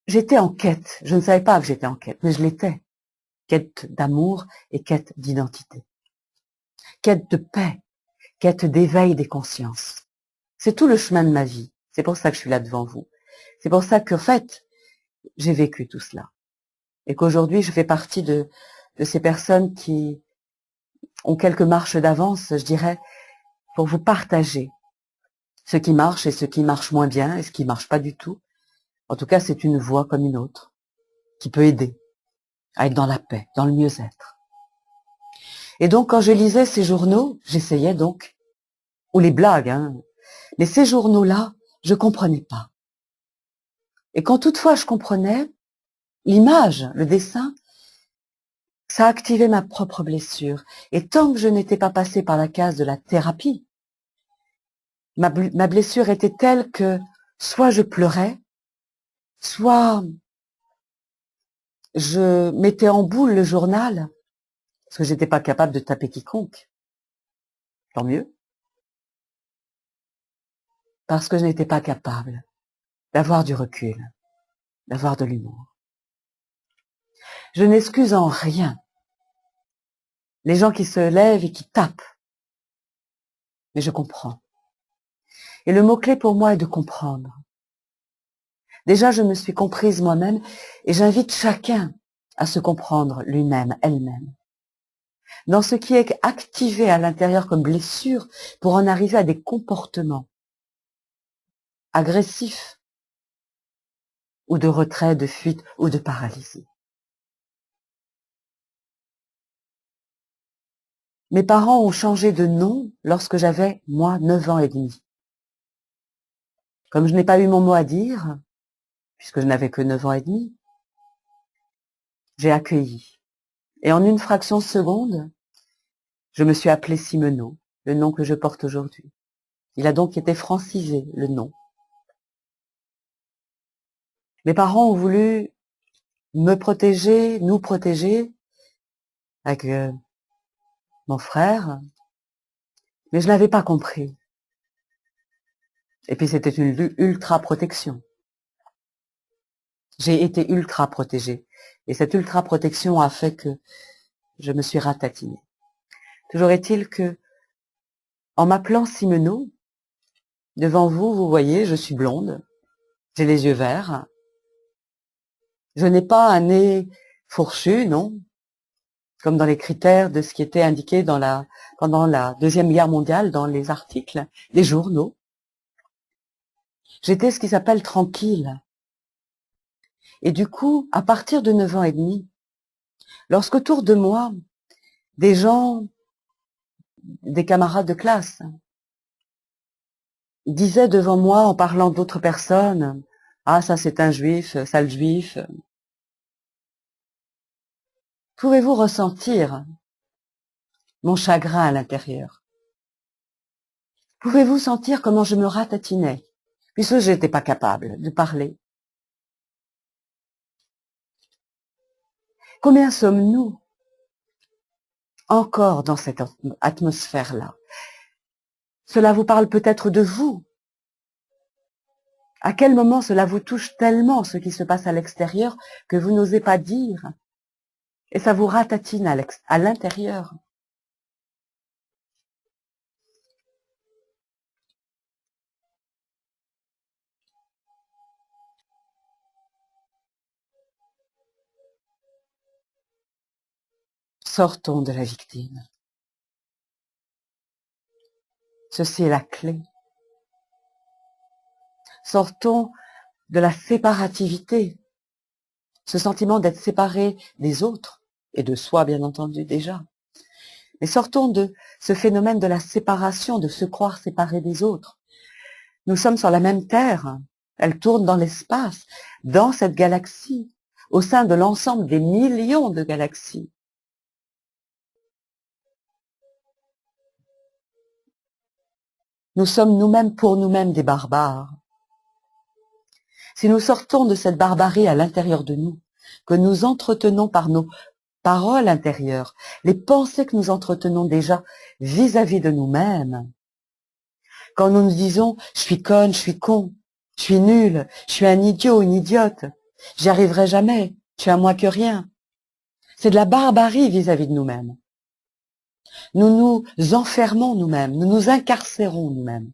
J'étais en quête. Je ne savais pas que j'étais en quête, mais je l'étais. Quête d'amour et quête d'identité. Quête de paix. Quête d'éveil des consciences. C'est tout le chemin de ma vie. C'est pour ça que je suis là devant vous. C'est pour ça qu'en fait, j'ai vécu tout cela. Et qu'aujourd'hui, je fais partie de ces personnes qui ont quelques marches d'avance, je dirais, pour vous partager ce qui marche et ce qui marche moins bien et ce qui marche pas du tout. En tout cas, c'est une voie comme une autre qui peut aider à être dans la paix, dans le mieux-être. Et donc, quand je lisais ces journaux, j'essayais donc, ou les blagues, mais ces journaux-là, je comprenais pas. Et quand toutefois je comprenais, l'image, le dessin, Ça a activé ma propre blessure. Et tant que je n'étais pas passée par la case de la thérapie, ma blessure était telle que soit je pleurais, soit je mettais en boule le journal, parce que j'étais pas capable de taper quiconque. Tant mieux. Parce que je n'étais pas capable d'avoir du recul, d'avoir de l'humour. Je n'excuse en rien les gens qui se lèvent et qui tapent. Mais je comprends. Et le mot-clé pour moi est de comprendre. Déjà, je me suis comprise moi-même et j'invite chacun à se comprendre lui-même, elle-même. Dans ce qui est activé à l'intérieur comme blessure pour en arriver à des comportements agressifs ou de retrait, de fuite ou de paralysie. Mes parents ont changé de nom lorsque j'avais, moi, 9 ans et demi. Comme je n'ai pas eu mon mot à dire, puisque je n'avais que 9 ans et demi, j'ai accueilli. Et en une fraction de seconde, je me suis appelée Simenon, le nom que je porte aujourd'hui. Il a donc été francisé, le nom. Mes parents ont voulu me protéger, nous protéger, avec mon frère, mais je n'avais pas compris. Et puis c'était une ultra protection. J'ai été ultra protégée. Et cette ultra protection a fait que je me suis ratatinée. Toujours est-il que, en m'appelant Simenon, devant vous, vous voyez, je suis blonde, j'ai les yeux verts, je n'ai pas un nez fourchu, non, comme dans les critères de ce qui était indiqué pendant la Deuxième Guerre mondiale, dans les articles des journaux. J'étais ce qui s'appelle tranquille. Et du coup, à partir de 9 ans et demi, lorsqu'autour de moi, des gens, des camarades de classe, disaient devant moi, en parlant d'autres personnes, « Ah, ça c'est un juif, sale juif », pouvez-vous ressentir mon chagrin à l'intérieur? Pouvez-vous sentir comment je me ratatinais, puisque je n'étais pas capable de parler? Combien sommes-nous encore dans cette atmosphère-là? Cela vous parle peut-être de vous. À quel moment cela vous touche tellement, ce qui se passe à l'extérieur, que vous n'osez pas dire, et ça vous ratatine à l'intérieur? Sortons de la victime. Ceci est la clé. Sortons de la séparativité, ce sentiment d'être séparé des autres, et de soi bien entendu déjà. Mais sortons de ce phénomène de la séparation, de se croire séparé des autres. Nous sommes sur la même Terre, elle tourne dans l'espace, dans cette galaxie, au sein de l'ensemble des millions de galaxies. Nous sommes nous-mêmes pour nous-mêmes des barbares. Si nous sortons de cette barbarie à l'intérieur de nous, que nous entretenons par nos paroles intérieures, les pensées que nous entretenons déjà vis-à-vis de nous-mêmes, quand nous nous disons « je suis conne, je suis con, je suis nul, je suis un idiot, une idiote, j'y arriverai jamais, tu es à moi que rien », c'est de la barbarie vis-à-vis de nous-mêmes. Nous nous enfermons nous-mêmes, nous nous incarcérons nous-mêmes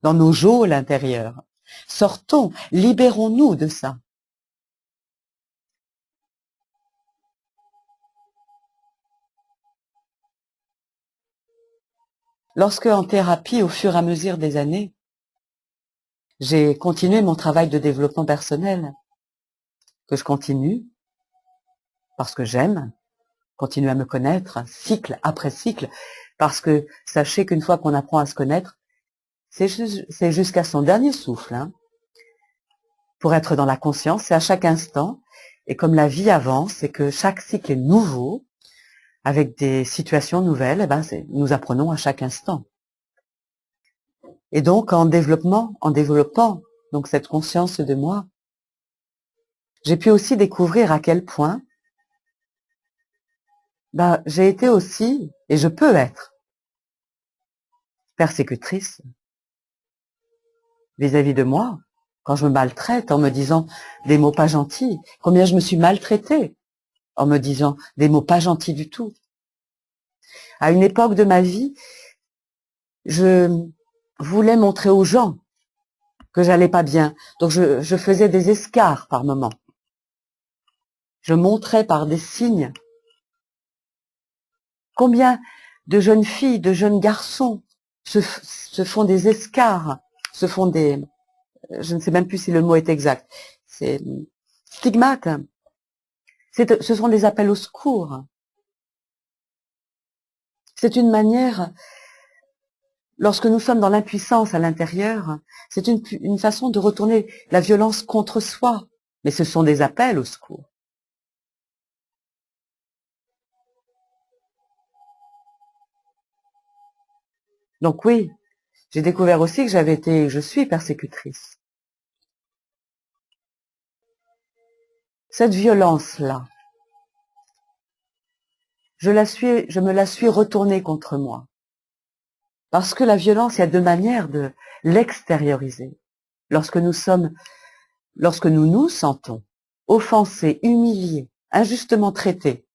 dans nos geôles intérieures. Sortons, libérons-nous de ça. Lorsque, en thérapie, au fur et à mesure des années, j'ai continué mon travail de développement personnel, que je continue, parce que j'aime, continuer à me connaître, cycle après cycle, parce que sachez qu'une fois qu'on apprend à se connaître, c'est jusqu'à son dernier souffle, hein. Pour être dans la conscience, c'est à chaque instant, et comme la vie avance, et que chaque cycle est nouveau, avec des situations nouvelles, eh ben, nous apprenons à chaque instant. Et donc, en développant donc cette conscience de moi, j'ai pu aussi découvrir à quel point j'ai été aussi, et je peux être, persécutrice vis-à-vis de moi, quand je me maltraite en me disant des mots pas gentils, combien je me suis maltraitée en me disant des mots pas gentils du tout. À une époque de ma vie, je voulais montrer aux gens que j'allais pas bien, donc je faisais des escarres par moments. Je montrais par des signes. Combien de jeunes filles, de jeunes garçons se font des escarres, se font des, je ne sais même plus si le mot est exact, c'est stigmates. Ce sont des appels au secours. C'est une manière, lorsque nous sommes dans l'impuissance à l'intérieur, c'est une façon de retourner la violence contre soi. Mais ce sont des appels au secours. Donc oui, j'ai découvert aussi que je suis persécutrice. Cette violence-là, je me la suis retournée contre moi. Parce que la violence, il y a deux manières de l'extérioriser. Lorsque nous nous sentons offensés, humiliés, injustement traités,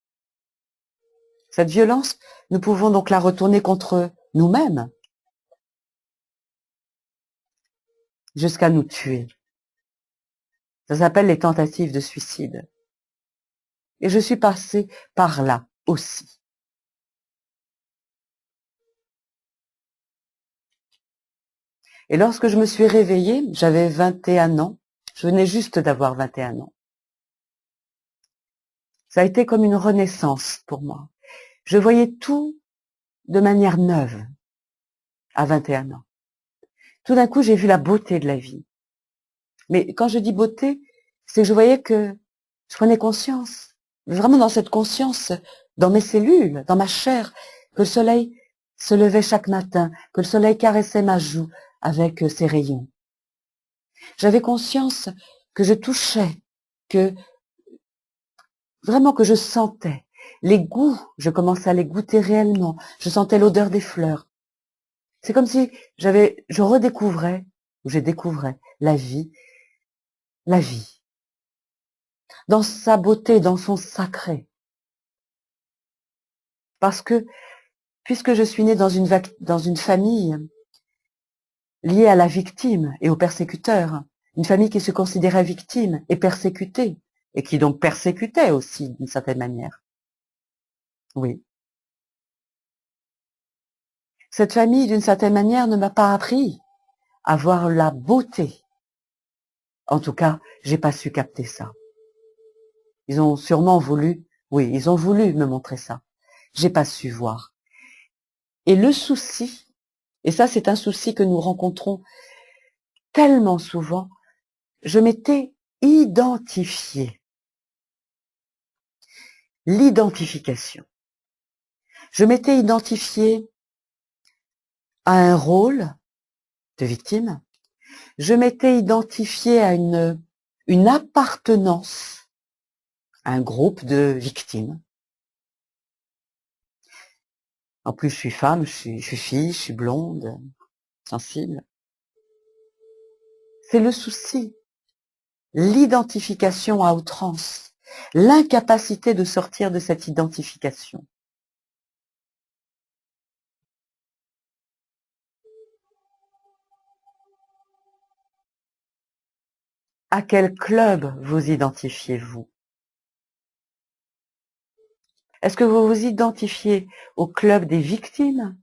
cette violence, nous pouvons donc la retourner contre nous-mêmes, jusqu'à nous tuer. Ça s'appelle les tentatives de suicide. Et je suis passée par là aussi. Et lorsque je me suis réveillée, j'avais 21 ans, je venais juste d'avoir 21 ans. Ça a été comme une renaissance pour moi. Je voyais tout de manière neuve à 21 ans. Tout d'un coup, j'ai vu la beauté de la vie. Mais quand je dis beauté, c'est que je voyais que je prenais conscience, vraiment dans cette conscience, dans mes cellules, dans ma chair, que le soleil se levait chaque matin, que le soleil caressait ma joue avec ses rayons. J'avais conscience que je touchais, que vraiment que je sentais. Les goûts, je commençais à les goûter réellement. Je sentais l'odeur des fleurs. C'est comme si je redécouvrais, ou je découvrais la vie, dans sa beauté, dans son sacré. Parce que, puisque je suis née dans une famille liée à la victime et au persécuteur, une famille qui se considérait victime et persécutée, et qui donc persécutait aussi d'une certaine manière. Oui. Cette famille, d'une certaine manière, ne m'a pas appris à voir la beauté. En tout cas, j'ai pas su capter ça. Ils ont sûrement voulu, oui, ils ont voulu me montrer ça. J'ai pas su voir. Et le souci, et ça c'est un souci que nous rencontrons tellement souvent, je m'étais identifiée. L'identification. Je m'étais identifiée à un rôle de victime. Je m'étais identifiée à une appartenance à un groupe de victimes. En plus, je suis femme, je suis fille, je suis blonde, sensible. C'est le souci. L'identification à outrance. L'incapacité de sortir de cette identification. À quel club vous identifiez-vous? Est-ce que vous vous identifiez au club des victimes?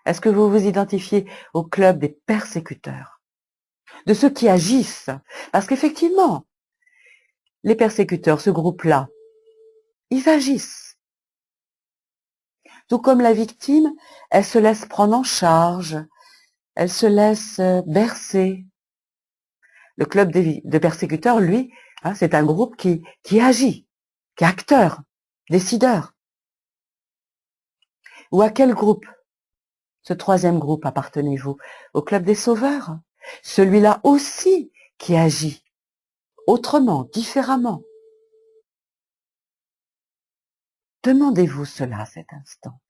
Est-ce que vous vous identifiez au club des persécuteurs? De ceux qui agissent? Parce qu'effectivement, les persécuteurs, ce groupe-là, ils agissent. Tout comme la victime, elle se laisse prendre en charge, elle se laisse bercer. Le club de persécuteurs, lui, c'est un groupe qui agit, qui est acteur, décideur. Ou à quel groupe? Ce troisième groupe appartenez-vous? Au club des sauveurs? Celui-là aussi qui agit autrement, différemment. Demandez-vous cela à cet instant,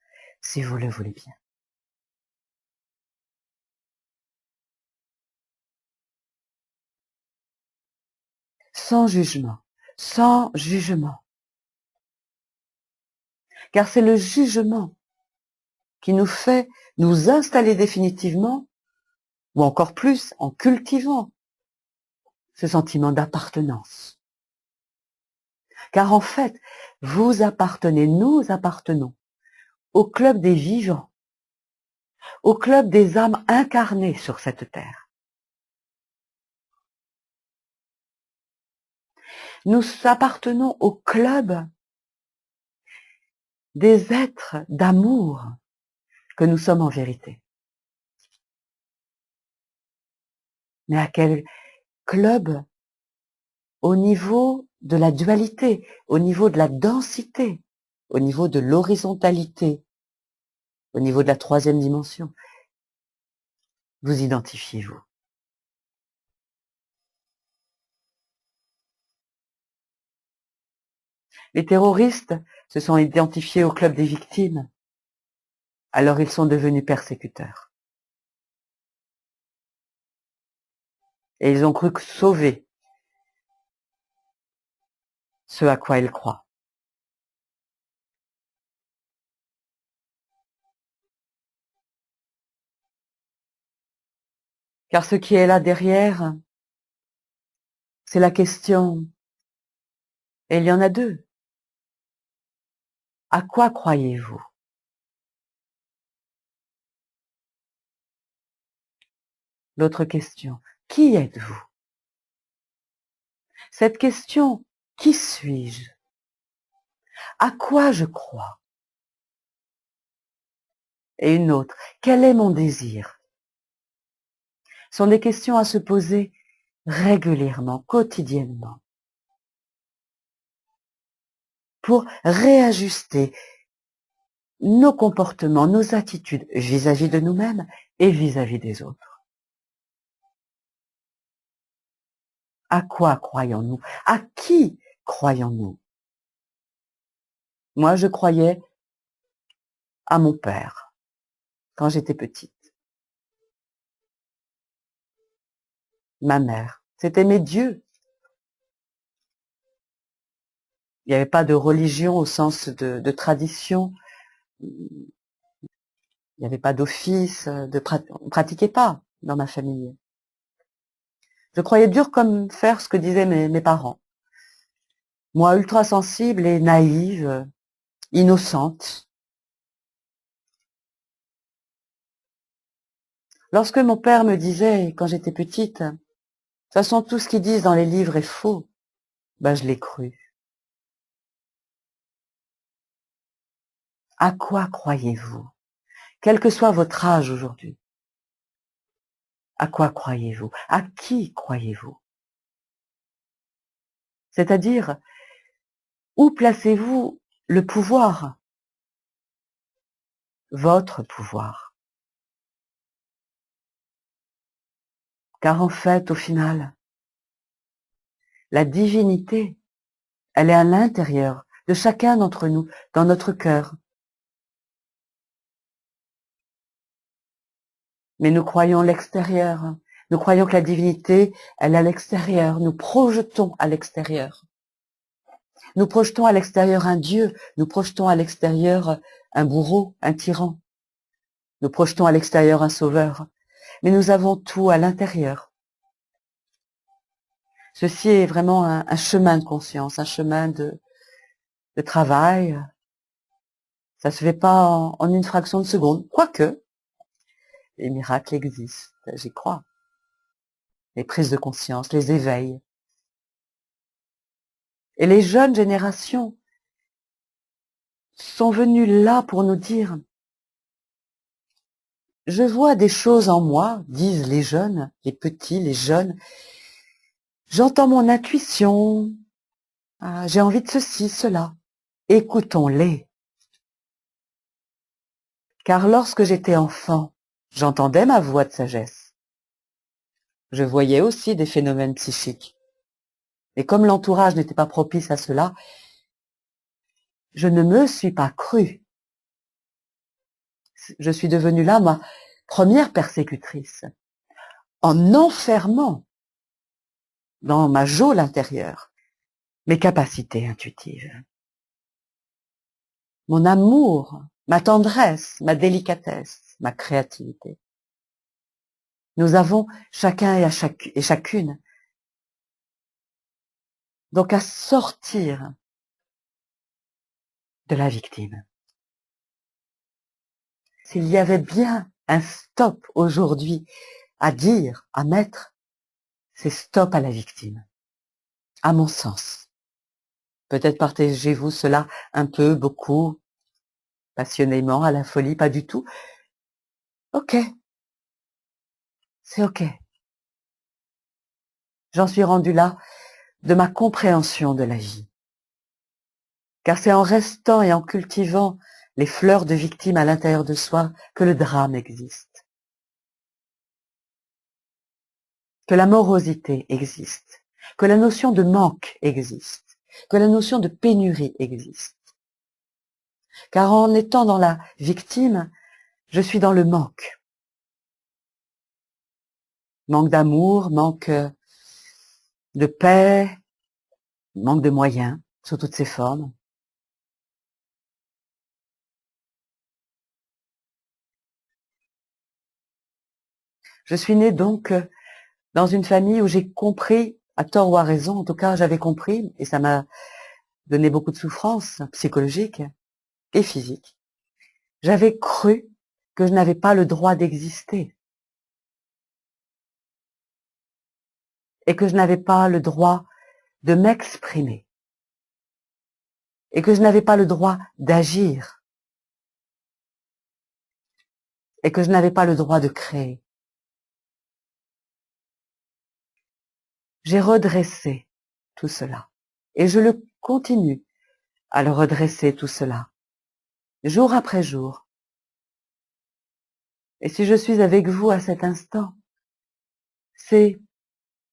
si vous le voulez bien. Sans jugement, sans jugement. Car c'est le jugement qui nous fait nous installer définitivement, ou encore plus, en cultivant ce sentiment d'appartenance. Car en fait, vous appartenez, nous appartenons au club des vivants, au club des âmes incarnées sur cette terre. Nous appartenons au club des êtres d'amour que nous sommes en vérité. Mais à quel club? Au niveau de la dualité, au niveau de la densité, au niveau de l'horizontalité, au niveau de la troisième dimension. Vous identifiez-vous. Les terroristes se sont identifiés au club des victimes, alors ils sont devenus persécuteurs. Et ils ont cru sauver ce à quoi ils croient. Car ce qui est là derrière, c'est la question, et il y en a deux. À quoi croyez-vous? L'autre question, qui êtes-vous? Cette question, qui suis-je? À quoi je crois? Et une autre, quel est mon désir? Ce sont des questions à se poser régulièrement, quotidiennement, pour réajuster nos comportements, nos attitudes vis-à-vis de nous-mêmes et vis-à-vis des autres. À quoi croyons-nous? À qui croyons-nous? Moi, je croyais à mon père quand j'étais petite. Ma mère, c'était mes dieux. Il n'y avait pas de religion au sens de tradition. Il n'y avait pas d'office, on ne pratiquait pas dans ma famille. Je croyais dur comme fer ce que disaient mes parents. Moi, ultra sensible et naïve, innocente. Lorsque mon père me disait, quand j'étais petite, de toute façon, tout ce qu'ils disent dans les livres est faux, ben, je l'ai cru. À quoi croyez-vous? Quel que soit votre âge aujourd'hui. À quoi croyez-vous? À qui croyez-vous? C'est-à-dire, où placez-vous le pouvoir? Votre pouvoir. Car en fait, au final, la divinité, elle est à l'intérieur de chacun d'entre nous, dans notre cœur. Mais nous croyons l'extérieur. Nous croyons que la divinité, elle est à l'extérieur. Nous projetons à l'extérieur. Nous projetons à l'extérieur un Dieu. Nous projetons à l'extérieur un bourreau, un tyran. Nous projetons à l'extérieur un sauveur. Mais nous avons tout à l'intérieur. Ceci est vraiment un chemin de conscience, un chemin de travail. Ça se fait pas en une fraction de seconde. Quoique, les miracles existent, j'y crois. Les prises de conscience, les éveils. Et les jeunes générations sont venues là pour nous dire, je vois des choses en moi, disent les jeunes, les petits, les jeunes. J'entends mon intuition. Ah, j'ai envie de ceci, cela. Écoutons-les. Car lorsque j'étais enfant, j'entendais ma voix de sagesse. Je voyais aussi des phénomènes psychiques. Et comme l'entourage n'était pas propice à cela, je ne me suis pas crue. Je suis devenue là ma première persécutrice, en enfermant dans ma geôle intérieure mes capacités intuitives. Mon amour, ma tendresse, ma délicatesse, ma créativité. Nous avons chacun et chacune donc à sortir de la victime. S'il y avait bien un stop aujourd'hui à dire, à mettre, c'est stop à la victime, à mon sens. Peut-être partagez-vous cela un peu, beaucoup, passionnément, à la folie, pas du tout. Ok, c'est ok. J'en suis rendue là de ma compréhension de la vie. Car c'est en restant et en cultivant les fleurs de victime à l'intérieur de soi que le drame existe. Que la morosité existe. Que la notion de manque existe. Que la notion de pénurie existe. Car en étant dans la victime, je suis dans le manque. Manque d'amour, manque de paix, manque de moyens, sous toutes ses formes. Je suis née donc dans une famille où j'ai compris, à tort ou à raison, en tout cas j'avais compris, et ça m'a donné beaucoup de souffrances psychologiques et physiques. J'avais cru que je n'avais pas le droit d'exister et que je n'avais pas le droit de m'exprimer et que je n'avais pas le droit d'agir et que je n'avais pas le droit de créer. J'ai redressé tout cela et je le continue à le redresser tout cela, jour après jour. Et si je suis avec vous à cet instant, c'est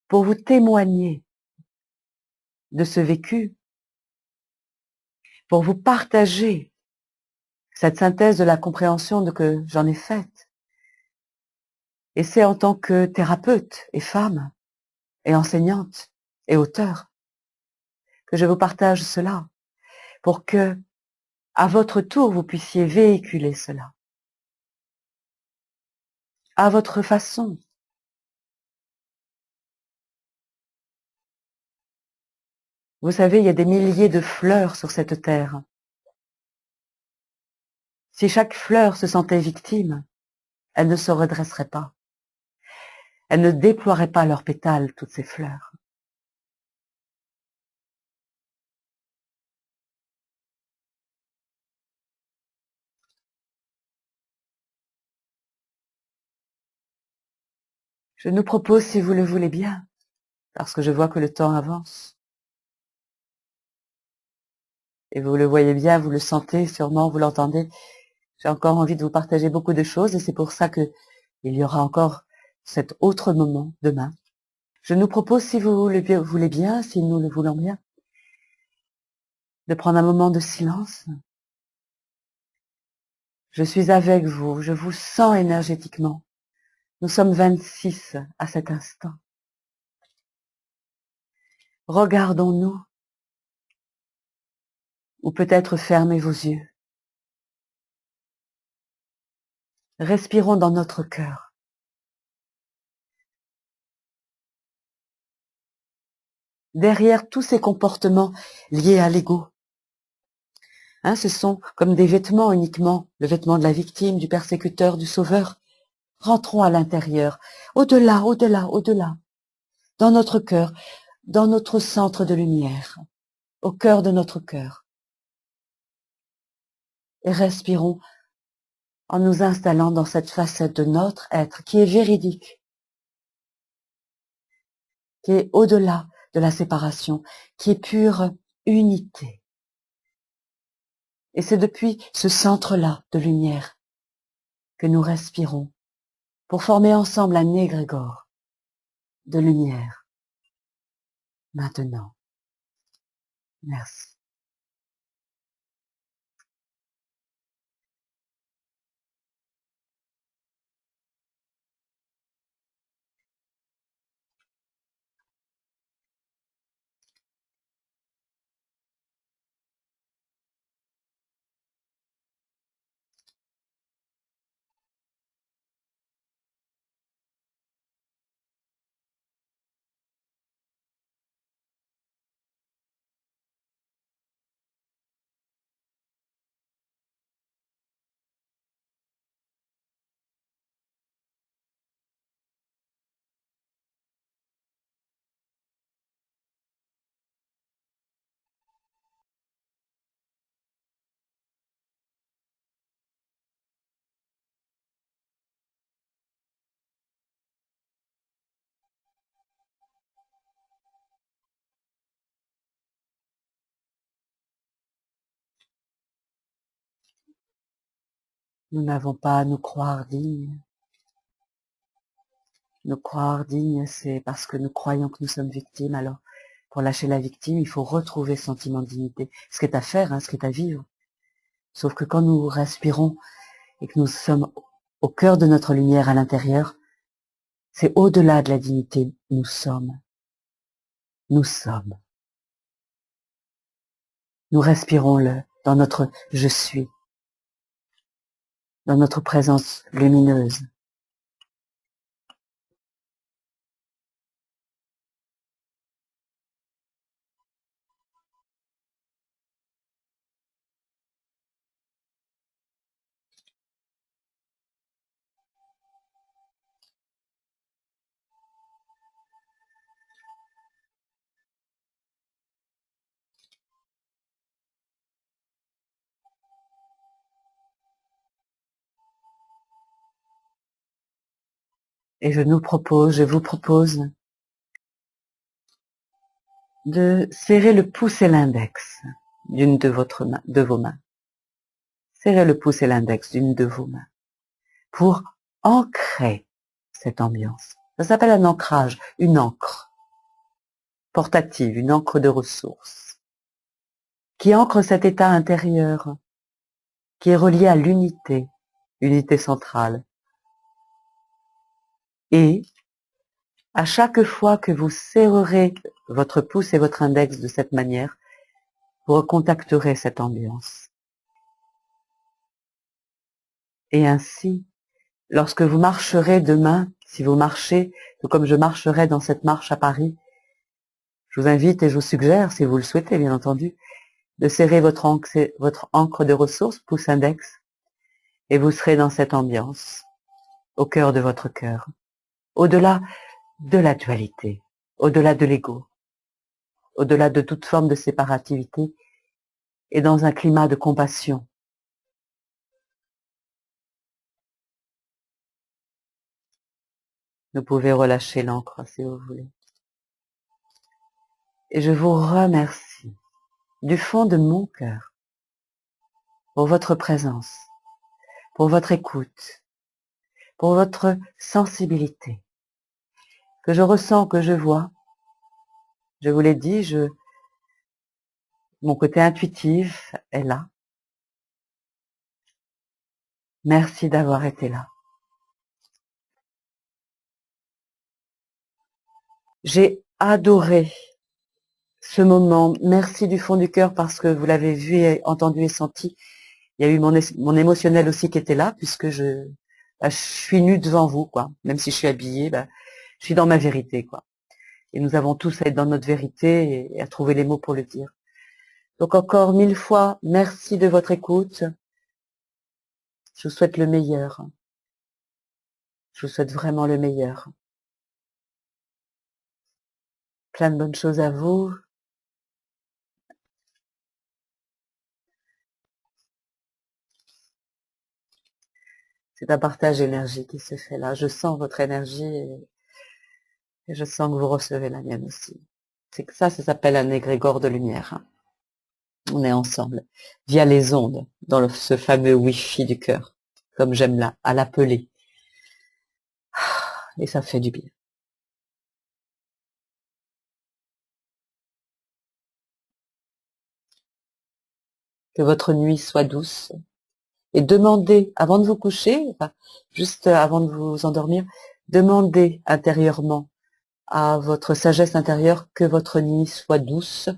pour vous témoigner de ce vécu, pour vous partager cette synthèse de la compréhension que j'en ai faite. Et c'est en tant que thérapeute et femme et enseignante et auteure que je vous partage cela pour que, à votre tour, vous puissiez véhiculer cela à votre façon. Vous savez, il y a des milliers de fleurs sur cette terre. Si chaque fleur se sentait victime, elle ne se redresserait pas. Elle ne déploierait pas leurs pétales, toutes ces fleurs. Je nous propose, si vous le voulez bien, parce que je vois que le temps avance, et vous le voyez bien, vous le sentez sûrement, vous l'entendez, j'ai encore envie de vous partager beaucoup de choses, et c'est pour ça que il y aura encore cet autre moment demain. Je nous propose, si vous le voulez bien, si nous le voulons bien, de prendre un moment de silence. Je suis avec vous, je vous sens énergétiquement. Nous sommes 26 à cet instant. Regardons-nous, ou peut-être fermez vos yeux. Respirons dans notre cœur. Derrière tous ces comportements liés à l'ego, ce sont comme des vêtements uniquement, le vêtement de la victime, du persécuteur, du sauveur. Rentrons à l'intérieur, au-delà, au-delà, au-delà, dans notre cœur, dans notre centre de lumière, au cœur de notre cœur. Et respirons en nous installant dans cette facette de notre être qui est véridique, qui est au-delà de la séparation, qui est pure unité. Et c'est depuis ce centre-là de lumière que nous respirons pour former ensemble un égrégore de lumière. Maintenant, merci. Nous n'avons pas à nous croire dignes. Nous croire dignes, c'est parce que nous croyons que nous sommes victimes. Alors, pour lâcher la victime, il faut retrouver ce sentiment de dignité. Ce qui est à faire, hein, ce qui est à vivre. Sauf que quand nous respirons et que nous sommes au cœur de notre lumière à l'intérieur, c'est au-delà de la dignité. Nous sommes. Nous sommes. Nous respirons-le dans notre je suis, dans notre présence lumineuse. Et je vous propose de serrer le pouce et l'index d'une de vos mains. Serrez le pouce et l'index d'une de vos mains pour ancrer cette ambiance. Ça s'appelle un ancrage, une encre portative, une encre de ressources, qui ancre cet état intérieur, qui est relié à l'unité, unité centrale. Et à chaque fois que vous serrerez votre pouce et votre index de cette manière, vous recontacterez cette ambiance. Et ainsi, lorsque vous marcherez demain, si vous marchez, tout comme je marcherai dans cette marche à Paris, je vous invite et je vous suggère, si vous le souhaitez bien entendu, de serrer votre encre de ressources, pouce index, et vous serez dans cette ambiance, au cœur de votre cœur, au-delà de la dualité, au-delà de l'ego, au-delà de toute forme de séparativité, et dans un climat de compassion. Vous pouvez relâcher l'encre si vous voulez. Et je vous remercie du fond de mon cœur pour votre présence, pour votre écoute, pour votre sensibilité, que je ressens, que je vois. Je vous l'ai dit, mon côté intuitif est là. Merci d'avoir été là. J'ai adoré ce moment. Merci du fond du cœur parce que vous l'avez vu, et entendu et senti. Il y a eu mon émotionnel aussi qui était là puisque je suis nue devant vous, quoi. Même si je suis habillée, je suis dans ma vérité, quoi. Et nous avons tous à être dans notre vérité et à trouver les mots pour le dire. Donc encore 1000 fois, merci de votre écoute. Je vous souhaite le meilleur. Je vous souhaite vraiment le meilleur. Plein de bonnes choses à vous. C'est un partage d'énergie qui se fait là. Je sens votre énergie et je sens que vous recevez la mienne aussi. C'est que ça s'appelle un égrégore de lumière. On est ensemble, via les ondes, dans ce fameux Wi-Fi du cœur. comme j'aime là, à l'appeler. Et ça fait du bien. Que votre nuit soit douce. Et demandez, avant de vous coucher, enfin, juste avant de vous endormir, demandez intérieurement à votre sagesse intérieure que votre nuit soit douce,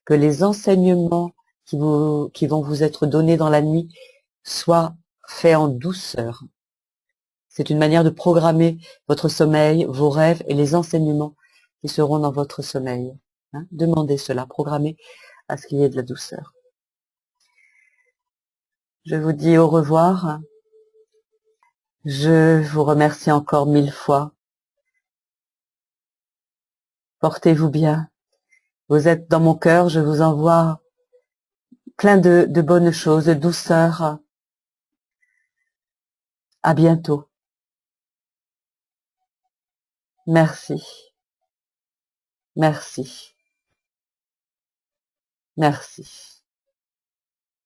que les enseignements qui vont vous être donnés dans la nuit soient faits en douceur. C'est une manière de programmer votre sommeil, vos rêves et les enseignements qui seront dans votre sommeil. Hein, demandez cela, programmez à ce qu'il y ait de la douceur. Je vous dis au revoir. Je vous remercie encore 1000 fois. Portez-vous bien. Vous êtes dans mon cœur. Je vous envoie plein de bonnes choses, de douceur. À bientôt. Merci. Merci. Merci.